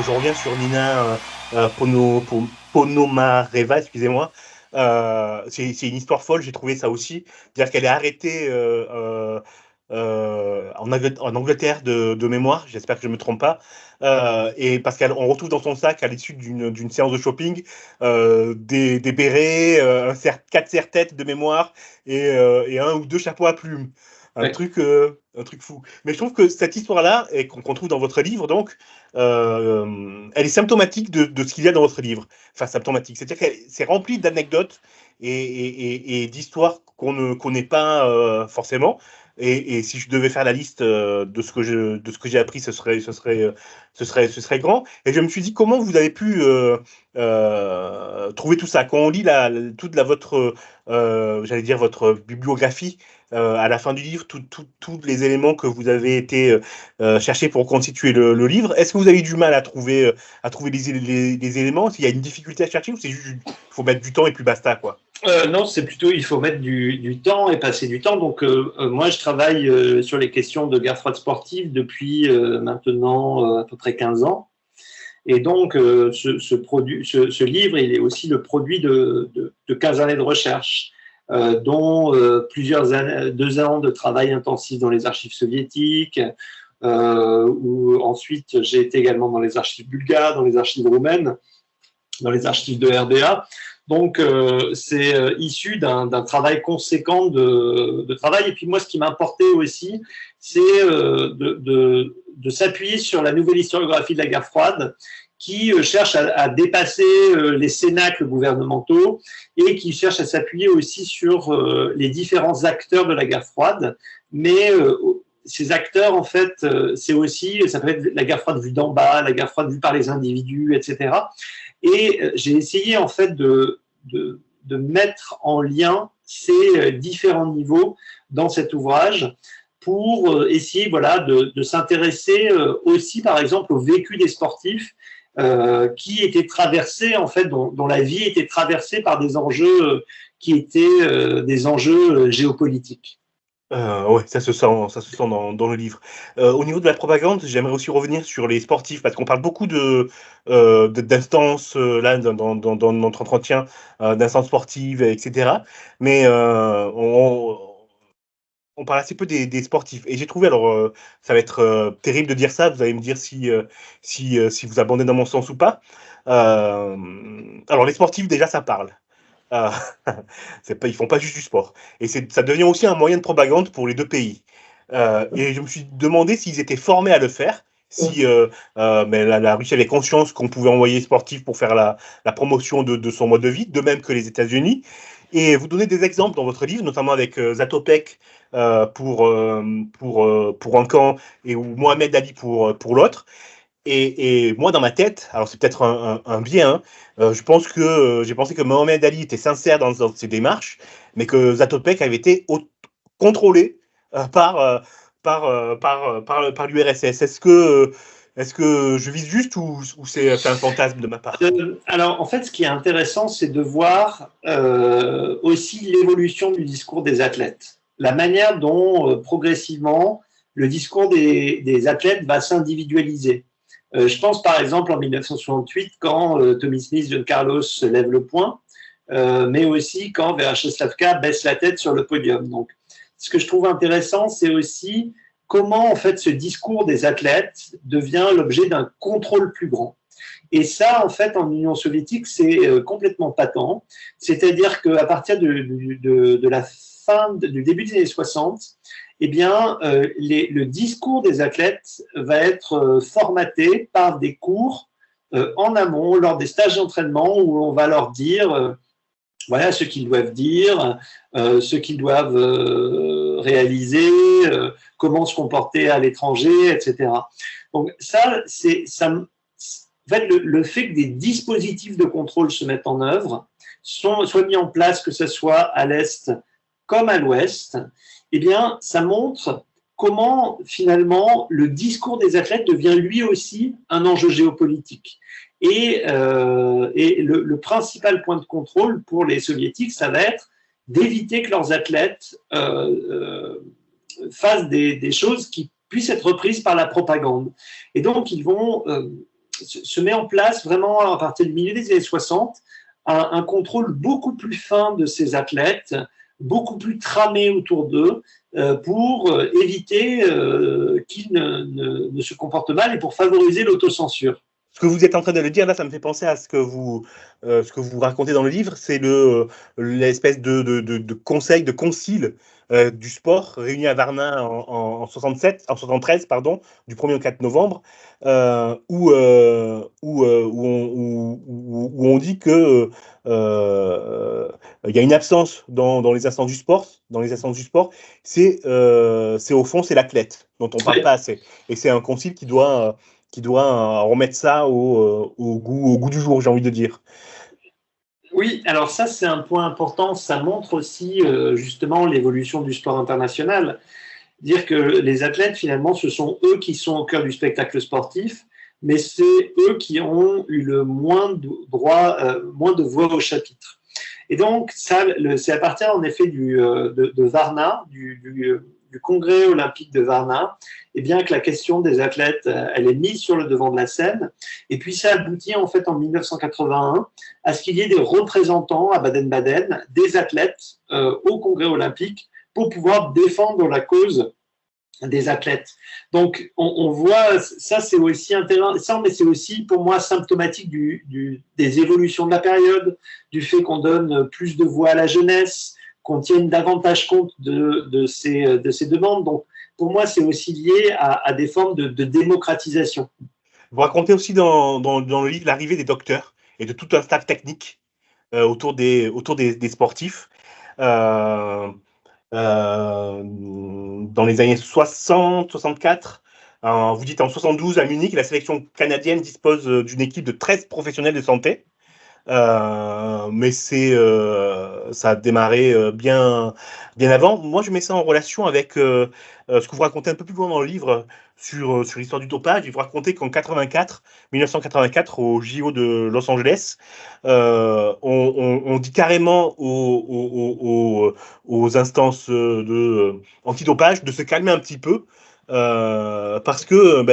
Je reviens sur Nina Ponomareva, excusez-moi. C'est une histoire folle, j'ai trouvé ça aussi. C'est-à-dire qu'elle est arrêtée en Angleterre de mémoire, j'espère que je ne me trompe pas, et parce qu'on retrouve dans son sac, à l'issue d'une séance de shopping, des bérets, 4 serre-têtes de mémoire et 1 ou 2 chapeaux à plumes. Un truc fou. Mais je trouve que cette histoire-là, et qu'on trouve dans votre livre, donc, elle est symptomatique de ce qu'il y a dans votre livre. Enfin, symptomatique. C'est-à-dire que c'est rempli d'anecdotes et d'histoires qu'on ne connaît pas forcément. Et si je devais faire la liste de ce que j'ai appris, ce serait grand. Et je me suis dit, comment vous avez pu trouver tout ça? Quand on lit toute votre, j'allais dire, votre bibliographie, à la fin du livre, tous les éléments que vous avez été chercher pour constituer le livre, est-ce que vous avez eu du mal à trouver les éléments? S'il y a une difficulté à chercher, ou c'est juste qu'il faut mettre du temps et puis basta, quoi? Non, c'est plutôt il faut mettre du temps et passer du temps. Donc, moi, je travaille sur les questions de guerre froide sportive depuis maintenant à peu près 15 ans. Et donc, ce livre, il est aussi le produit de 15 années de recherche, dont 2 ans de travail intensif dans les archives soviétiques, où ensuite j'ai été également dans les archives bulgares, dans les archives roumaines, dans les archives de RDA. Donc, c'est issu d'un travail conséquent de travail. Et puis moi, ce qui m'importait aussi, c'est de s'appuyer sur la nouvelle historiographie de la guerre froide, qui cherche à dépasser les cénacles gouvernementaux et qui cherche à s'appuyer aussi sur les différents acteurs de la guerre froide. Mais ces acteurs, en fait, c'est aussi, ça peut être la guerre froide vue d'en bas, la guerre froide vue par les individus, etc. Et j'ai essayé, en fait, de mettre en lien ces différents niveaux dans cet ouvrage pour essayer, voilà, de s'intéresser aussi, par exemple, au vécu des sportifs qui étaient traversés, en fait, dont la vie était traversée par des enjeux qui étaient des enjeux géopolitiques. Ouais, ça se sent dans le livre. Au niveau de la propagande, j'aimerais aussi revenir sur les sportifs, parce qu'on parle beaucoup d'instances, là, dans notre entretien, d'instances sportives, etc. Mais on parle assez peu des sportifs. Et j'ai trouvé, alors, ça va être terrible de dire ça, vous allez me dire si vous abondez dans mon sens ou pas. Alors, les sportifs, déjà, ça parle. Ils font pas juste du sport. Et ça devient aussi un moyen de propagande pour les deux pays. Et je me suis demandé s'ils étaient formés à le faire, si mais la Russie avait conscience qu'on pouvait envoyer les sportifs pour faire la promotion de son mode de vie, de même que les États-Unis. Et vous donnez des exemples dans votre livre, notamment avec Zatopek pour un camp ou Mohamed Ali pour l'autre. Et moi, dans ma tête, alors c'est peut-être un biais, hein, j'ai pensé que Mohamed Ali était sincère dans ses démarches, mais que Zatopek avait été contrôlé par l'URSS. Est-ce que je vise juste ou c'est un fantasme de ma part? Alors, en fait, ce qui est intéressant, c'est de voir aussi l'évolution du discours des athlètes. La manière dont, progressivement, le discours des athlètes va s'individualiser. Je pense par exemple en 1968 quand Tommy Smith, John Carlos lève le poing, mais aussi quand Vera Slavka baisse la tête sur le podium. Donc, ce que je trouve intéressant, c'est aussi comment en fait ce discours des athlètes devient l'objet d'un contrôle plus grand. Et ça, en fait, en Union soviétique, c'est complètement patent. C'est-à-dire qu'à partir de la fin du début des années 60, eh bien, le discours des athlètes va être formaté par des cours en amont, lors des stages d'entraînement, où on va leur dire voilà ce qu'ils doivent dire, ce qu'ils doivent réaliser, comment se comporter à l'étranger, etc. Donc ça, en fait, le fait que des dispositifs de contrôle se mettent en œuvre, soient mis en place, que ce soit à l'Est comme à l'Ouest, eh bien, ça montre comment, finalement, le discours des athlètes devient lui aussi un enjeu géopolitique. Et le principal point de contrôle pour les soviétiques, ça va être d'éviter que leurs athlètes fassent des choses qui puissent être reprises par la propagande. Et donc, ils vont se mettre en place vraiment à partir du milieu des années 60 un contrôle beaucoup plus fin de ces athlètes, beaucoup plus tramé autour d'eux, pour éviter qu'ils ne se comportent mal et pour favoriser l'autocensure. Ce que vous êtes en train de le dire, là, ça me fait penser à ce que vous racontez dans le livre, c'est l'espèce de conseil, de concile du sport réuni à Varna en 73, pardon, du 1er au 4 novembre, où on dit que il y a une absence dans les instances du sport. Dans les instances du sport, c'est au fond, c'est l'athlète dont on parle pas assez. Et c'est un concile qui doit remettre ça au goût du jour, j'ai envie de dire. Oui, alors ça, c'est un point important. Ça montre aussi justement l'évolution du sport international. Dire que les athlètes, finalement, ce sont eux qui sont au cœur du spectacle sportif, mais c'est eux qui ont eu le moins de voix au chapitre. Et donc, c'est à partir, en effet, de Varna, du Congrès olympique de Varna, et bien que la question des athlètes, elle est mise sur le devant de la scène. Et puis ça aboutit en fait en 1981 à ce qu'il y ait des représentants à Baden-Baden, des athlètes au Congrès olympique pour pouvoir défendre la cause des athlètes. Donc on voit, ça c'est aussi intéressant, mais c'est aussi pour moi symptomatique des évolutions de la période, du fait qu'on donne plus de voix à la jeunesse, qu'on tienne davantage compte de ces demandes. Donc, pour moi, c'est aussi lié à des formes de démocratisation. Vous racontez aussi dans le livre l'arrivée des docteurs et de tout un staff technique autour des sportifs. Dans les années 60, 64, vous dites en 72 à Munich, la sélection canadienne dispose d'une équipe de 13 professionnels de santé. Mais ça a démarré bien avant. Moi, je mets ça en relation avec ce que vous racontez un peu plus loin dans le livre sur l'histoire du dopage. Il vous racontez qu'en 1984, au JO de Los Angeles, on dit carrément aux instances antidopage de se calmer un petit peu. Parce que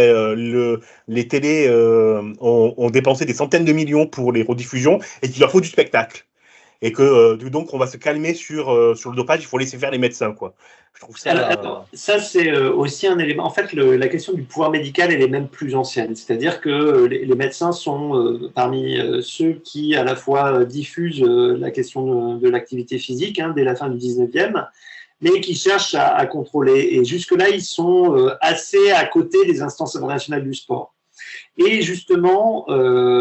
les télés ont dépensé des centaines de millions pour les rediffusions et qu'il leur faut du spectacle. Et que donc on va se calmer sur le dopage, il faut laisser faire les médecins, quoi. Je trouve ça. Alors, ça, c'est aussi un élément. En fait, la question du pouvoir médical, elle est même plus ancienne. C'est-à-dire que les médecins sont parmi ceux qui, à la fois, diffusent la question de l'activité physique dès la fin du 19e, mais qui cherchent à contrôler. Et jusque-là, ils sont assez à côté des instances internationales du sport. Et justement,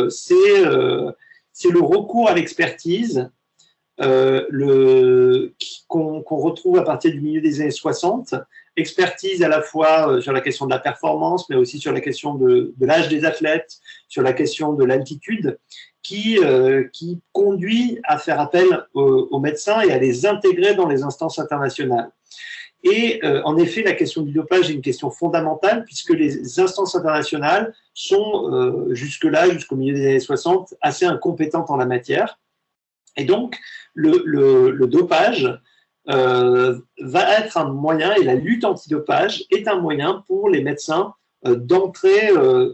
c'est le recours à l'expertise qu'on retrouve à partir du milieu des années 60, expertise à la fois sur la question de la performance, mais aussi sur la question de l'âge des athlètes, sur la question de l'altitude, qui conduit à faire appel aux médecins et à les intégrer dans les instances internationales. Et en effet, la question du dopage est une question fondamentale puisque les instances internationales sont jusque-là, jusqu'au milieu des années 60, assez incompétentes en la matière. Et donc, le dopage va être un moyen, et la lutte antidopage est un moyen pour les médecins d'entrer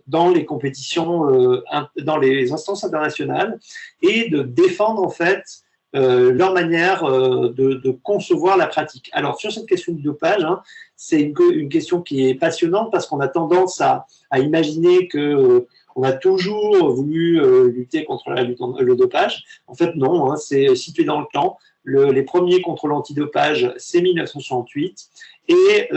dans les compétitions, dans les instances internationales et de défendre en fait leur manière de concevoir la pratique. Alors sur cette question du dopage, c'est une question qui est passionnante parce qu'on a tendance à imaginer que on a toujours voulu lutter contre le dopage. En fait, non, c'est situé dans le temps. Les premiers contrôles antidopage, c'est 1968. Et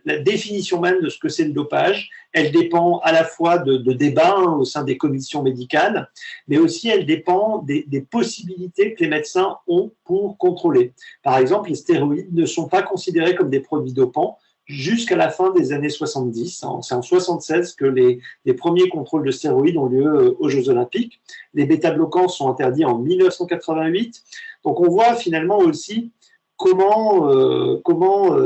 la définition même de ce que c'est le dopage, elle dépend à la fois de débats au sein des commissions médicales, mais aussi elle dépend des possibilités que les médecins ont pour contrôler. Par exemple, les stéroïdes ne sont pas considérés comme des produits dopants jusqu'à la fin des années 70. C'est en 76 que les premiers contrôles de stéroïdes ont lieu aux Jeux Olympiques. Les bêta-bloquants sont interdits en 1988. Donc on voit finalement aussi comment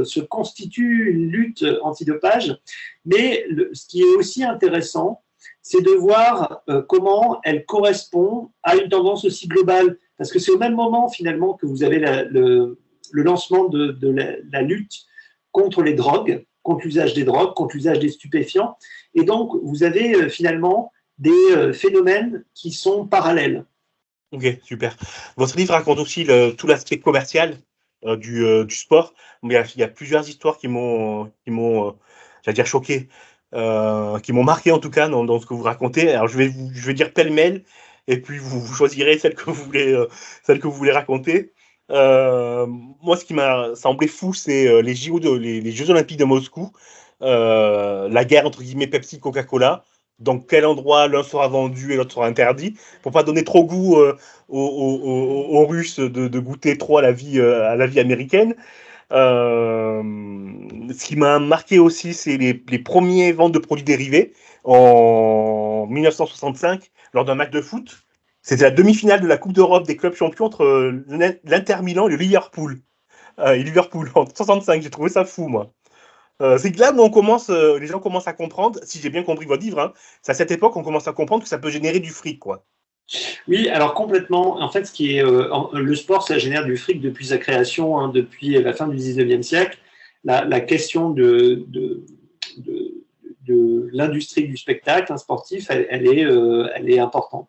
se constitue une lutte antidopage. Mais ce qui est aussi intéressant, c'est de voir comment elle correspond à une tendance aussi globale. Parce que c'est au même moment finalement que vous avez le lancement de la lutte contre les drogues, contre l'usage des drogues, contre l'usage des stupéfiants. Et donc, vous avez finalement des phénomènes qui sont parallèles. Ok, super. Votre livre raconte aussi tout l'aspect commercial du sport. Mais il y a plusieurs histoires j'allais dire choqué, qui m'ont marqué en tout cas dans ce que vous racontez. Alors je vais dire pêle-mêle, et puis vous choisirez celle que vous voulez raconter. Moi, ce qui m'a semblé fou, c'est les Jeux Olympiques de Moscou, la guerre entre guillemets Pepsi-Coca-Cola. Donc, quel endroit l'un sera vendu et l'autre sera interdit, pour pas donner trop goût aux Russes de goûter trop à la vie américaine. Ce qui m'a marqué aussi, c'est les premiers ventes de produits dérivés en 1965 lors d'un match de foot. C'était la demi-finale de la Coupe d'Europe des clubs champions entre l'Inter Milan et le Liverpool. Liverpool en 65, j'ai trouvé ça fou, moi. C'est que là où les gens commencent à comprendre, si j'ai bien compris votre livre, hein, c'est à cette époque qu'on commence à comprendre que ça peut générer du fric, quoi. Oui, alors complètement. En fait, ce qui est le sport, ça génère du fric depuis sa création, hein, depuis la fin du 19e siècle. La question de l'industrie du spectacle, hein, sportif, elle est importante.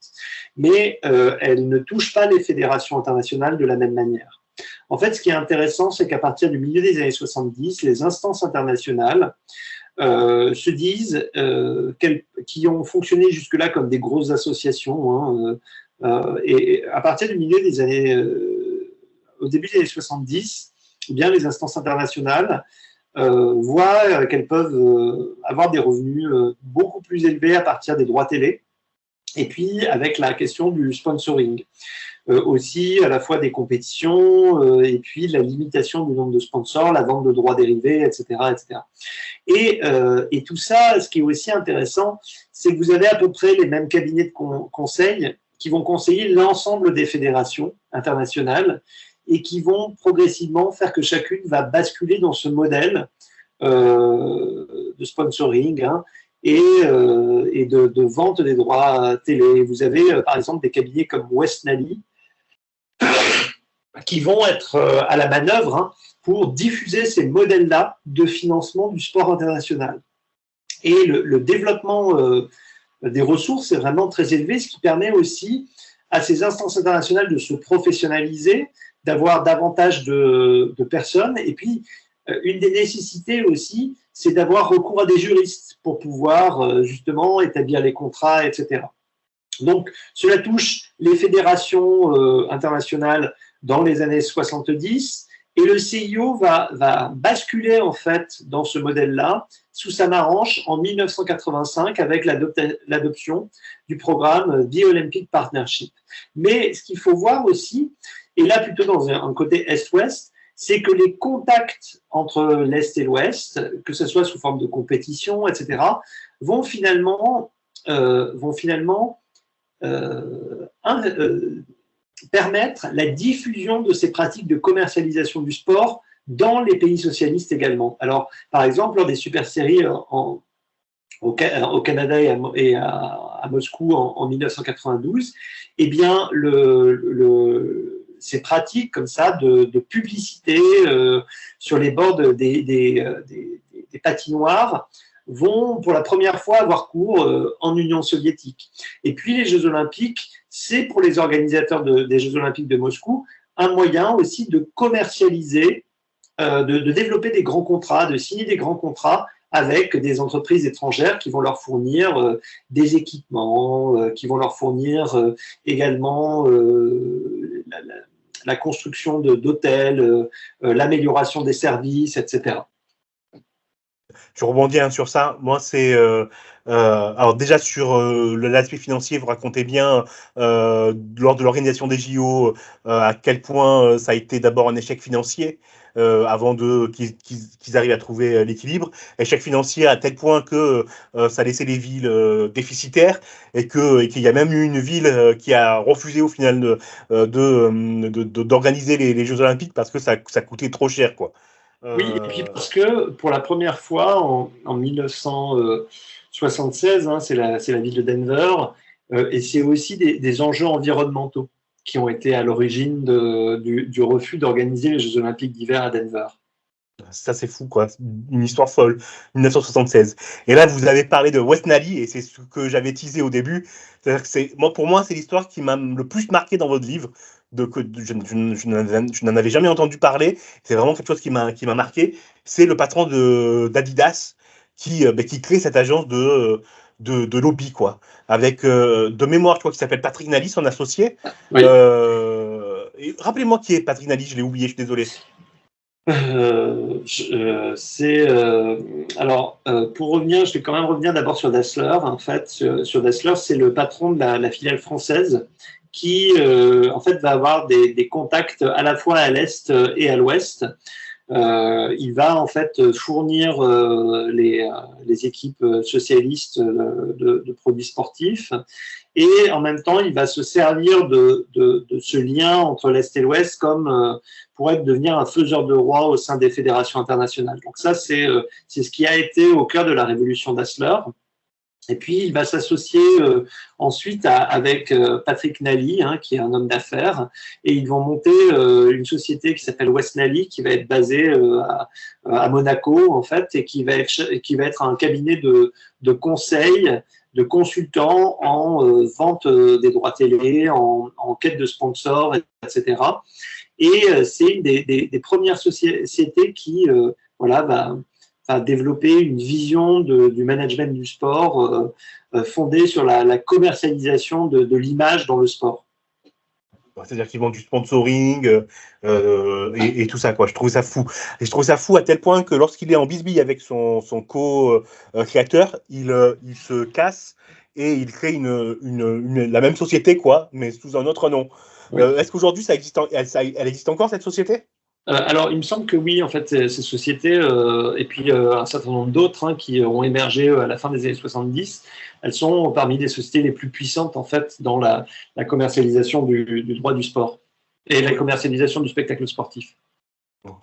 Mais elle ne touche pas les fédérations internationales de la même manière. En fait, ce qui est intéressant, c'est qu'à partir du milieu des années 70, les instances internationales se disent qui ont fonctionné jusque-là comme des grosses associations, hein, et à partir du milieu des années, au début des années 70, eh bien, les instances internationales voient qu'elles peuvent avoir des revenus beaucoup plus élevés à partir des droits télé, et puis avec la question du sponsoring. Aussi à la fois des compétitions et puis la limitation du nombre de sponsors, la vente de droits dérivés, etc. etc. Et tout ça, ce qui est aussi intéressant, c'est que vous avez à peu près les mêmes cabinets de conseil qui vont conseiller l'ensemble des fédérations internationales et qui vont progressivement faire que chacune va basculer dans ce modèle de sponsoring, hein, et de vente des droits télé. Vous avez par exemple des cabinets comme West Nally qui vont être à la manœuvre, hein, pour diffuser ces modèles-là de financement du sport international. Et le développement des ressources est vraiment très élevé, ce qui permet aussi à ces instances internationales de se professionnaliser, d'avoir davantage de personnes. Et puis, une des nécessités aussi, c'est d'avoir recours à des juristes pour pouvoir justement établir les contrats, etc. Donc, cela touche les fédérations internationales dans les années 70, et le CIO va basculer en fait dans ce modèle-là sous sa main-hanche en 1985 avec l'adoption du programme The Olympic Partnership. Mais ce qu'il faut voir aussi, et là plutôt dans un côté Est-Ouest, c'est que les contacts entre l'Est et l'Ouest, que ce soit sous forme de compétition, etc., vont finalement permettre la diffusion de ces pratiques de commercialisation du sport dans les pays socialistes également. Alors, par exemple, lors des super séries au Canada et à Moscou en 1992, eh bien, ces pratiques comme ça de publicité sur les bords des patinoires vont pour la première fois avoir cours en Union soviétique. Et puis les Jeux olympiques, c'est pour les organisateurs des Jeux olympiques de Moscou un moyen aussi de commercialiser, de développer des grands contrats, de signer des grands contrats avec des entreprises étrangères qui vont leur fournir des équipements, qui vont leur fournir également la construction d'hôtels, l'amélioration des services, etc. Je rebondis sur ça. Moi, c'est alors déjà sur l'aspect financier, vous racontez bien lors de l'organisation des JO à quel point ça a été d'abord un échec financier avant qu'ils arrivent à trouver l'équilibre. Échec financier à tel point que ça laissait les villes déficitaires et qu'il y a même eu une ville qui a refusé au final d'organiser les Jeux Olympiques parce que ça coûtait trop cher, quoi. Oui, et puis parce que pour la première fois en 1976, hein, c'est la ville de Denver, et c'est aussi des enjeux environnementaux qui ont été à l'origine du refus d'organiser les Jeux Olympiques d'hiver à Denver. Ça, c'est fou, quoi. Une histoire folle. 1976. Et là, vous avez parlé de West Nally, et c'est ce que j'avais teasé au début. C'est-à-dire que pour moi, c'est l'histoire qui m'a le plus marqué dans votre livre. Je n'en avais jamais entendu parler. C'est vraiment quelque chose qui m'a marqué. C'est le patron d'Adidas qui crée cette agence de lobby, quoi. Avec, de mémoire, je crois qu'il s'appelle Patrick Nally, son associé. Oui. Et rappelez-moi qui est Patrick Nally, je l'ai oublié, je suis désolé. Pour revenir, je vais quand même revenir d'abord sur Dassler. En fait, sur Dassler, c'est le patron de la filiale française qui, en fait, va avoir des contacts à la fois à l'est et à l'ouest. Il va en fait fournir les équipes socialistes de produits sportifs. Et en même temps, il va se servir de ce lien entre l'Est et l'Ouest comme pour devenir un faiseur de roi au sein des fédérations internationales. Donc ça, c'est ce qui a été au cœur de la révolution Dassler. Et puis, il va s'associer ensuite avec Patrick Nally, qui est un homme d'affaires, et ils vont monter une société qui s'appelle West Nally, qui va être basée à Monaco, en fait, et qui va être un cabinet de conseil, de consultants en vente des droits télé, en quête de sponsors, etc. Et c'est une des premières sociétés qui va développer une vision du management du sport fondée sur la commercialisation de l'image dans le sport. C'est-à-dire qu'ils vendent du sponsoring et tout ça, quoi. Je trouve ça fou. Et je trouve ça fou à tel point que lorsqu'il est en bisbille avec son co-créateur, il se casse et il crée la même société, quoi, mais sous un autre nom. Oui. Est-ce qu'aujourd'hui, elle existe encore, cette société ? Alors, il me semble que oui, en fait, ces sociétés, et puis un certain nombre d'autres qui ont émergé à la fin des années 70, elles sont parmi les sociétés les plus puissantes, en fait, dans la commercialisation du droit du sport et la commercialisation du spectacle sportif.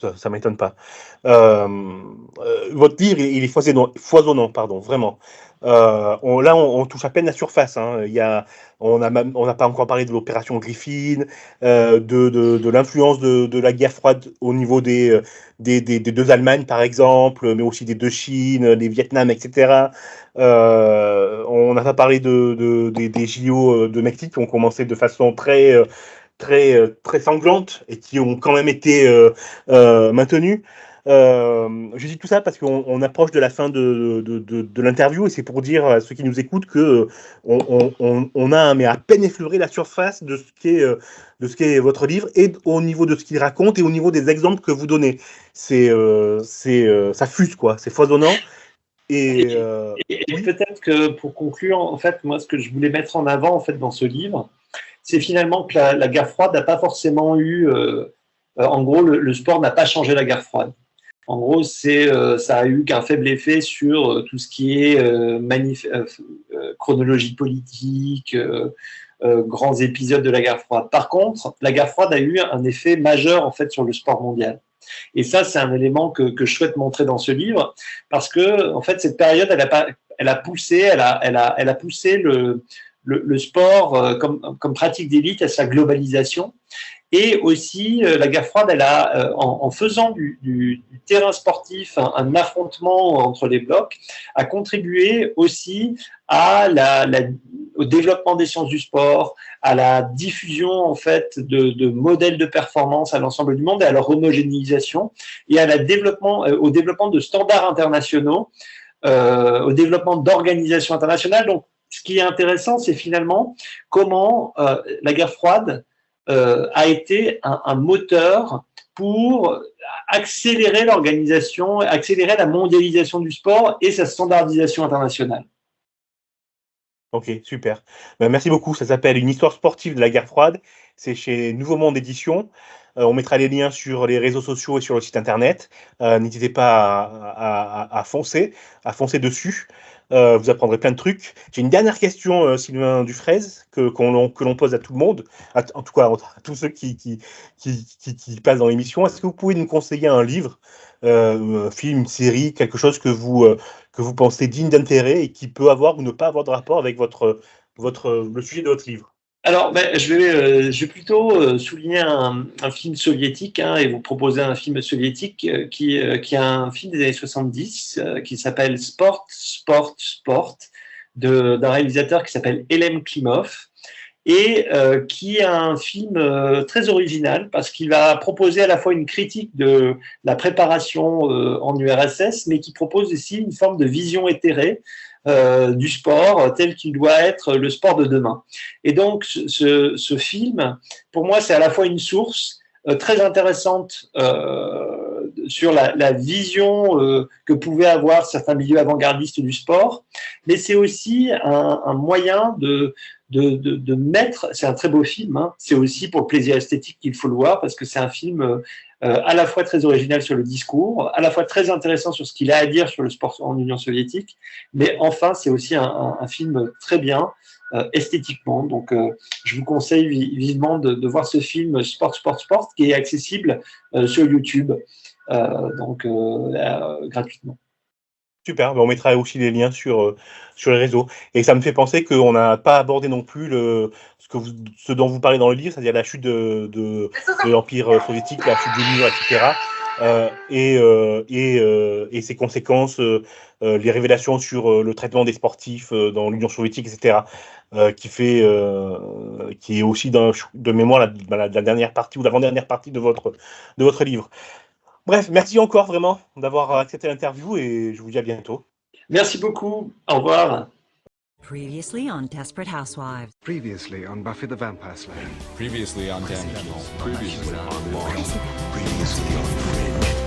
Ça ne m'étonne pas. Votre livre, il est foisonnant, pardon, vraiment. On touche à peine la surface. On n'a pas encore parlé de l'opération Griffin, de l'influence de la guerre froide au niveau des deux Allemagnes, par exemple, mais aussi des deux Chines, des Vietnam, etc. On n'a pas parlé des JO de Mexique qui ont commencé de façon très sanglante et qui ont quand même été maintenues. Je dis tout ça parce qu'on approche de la fin de l'interview et c'est pour dire à ceux qui nous écoutent que on a mais à peine effleuré la surface de ce qu'est votre livre et au niveau de ce qu'il raconte et au niveau des exemples que vous donnez. Ça fuse, quoi, c'est foisonnant. Et oui. Peut-être que pour conclure, en fait, moi, ce que je voulais mettre en avant, en fait, dans ce livre, c'est finalement que la guerre froide n'a pas forcément eu... en gros, le sport n'a pas changé la guerre froide. En gros, ça a eu qu'un faible effet sur tout ce qui est chronologie politique, grands épisodes de la guerre froide. Par contre, la guerre froide a eu un effet majeur, en fait, sur le sport mondial. Et ça, c'est un élément que je souhaite montrer dans ce livre, parce que, en fait, cette période, elle a poussé le sport comme pratique d'élite à sa globalisation. Et aussi, la guerre froide, elle a, en faisant du terrain sportif un affrontement entre les blocs, a contribué aussi au développement des sciences du sport, à la diffusion en fait de modèles de performance à l'ensemble du monde et à leur homogénéisation et au développement de standards internationaux, au développement d'organisations internationales. Donc, ce qui est intéressant, c'est finalement comment la guerre froide a été un moteur pour accélérer l'organisation, accélérer la mondialisation du sport et sa standardisation internationale. Ok, super. Merci beaucoup. Ça s'appelle Une histoire sportive de la guerre froide. C'est chez Nouveau Monde Éditions. On mettra les liens sur les réseaux sociaux et sur le site internet. N'hésitez pas à foncer dessus. Vous apprendrez plein de trucs. J'ai une dernière question, Sylvain Dufraise, que l'on pose à tout le monde, en tout cas à tous ceux qui passent dans l'émission. Est-ce que vous pouvez nous conseiller un livre, un film, une série, quelque chose que vous pensez digne d'intérêt et qui peut avoir ou ne pas avoir de rapport avec le sujet de votre livre ? Alors, je vais plutôt souligner un film soviétique et vous proposer un film soviétique qui est un film des années 70 qui s'appelle Sport, Sport, Sport d'un réalisateur qui s'appelle Elem Klimov et qui est un film très original parce qu'il va proposer à la fois une critique de la préparation en URSS, mais qui propose aussi une forme de vision éthérée du sport tel qu'il doit être le sport de demain. Et donc, ce film, pour moi, c'est à la fois une source très intéressante sur la vision que pouvaient avoir certains milieux avant-gardistes du sport, mais c'est aussi un moyen de mettre, c'est un très beau film, c'est aussi pour le plaisir esthétique qu'il faut le voir, parce que c'est un film à la fois très original sur le discours, à la fois très intéressant sur ce qu'il a à dire sur le sport en Union soviétique, mais enfin, c'est aussi un film très bien esthétiquement. Donc, je vous conseille vivement de voir ce film Sport, Sport, Sport, qui est accessible sur YouTube, gratuitement. Super, on mettra aussi les liens sur les réseaux. Et ça me fait penser qu'on n'a pas abordé non plus ce dont vous parlez dans le livre, c'est-à-dire la chute de l'Empire soviétique, la chute du mur, etc. Et ses conséquences, les révélations sur le traitement des sportifs dans l'Union soviétique, etc. Qui est aussi de mémoire la dernière partie ou l'avant-dernière partie de votre livre. Bref, merci encore vraiment d'avoir accepté l'interview et je vous dis à bientôt. Merci beaucoup. Au revoir. Previously on Desperate Housewives. Previously on Buffy the Vampire Slayer. Previously on Damage. Previously on Bridge.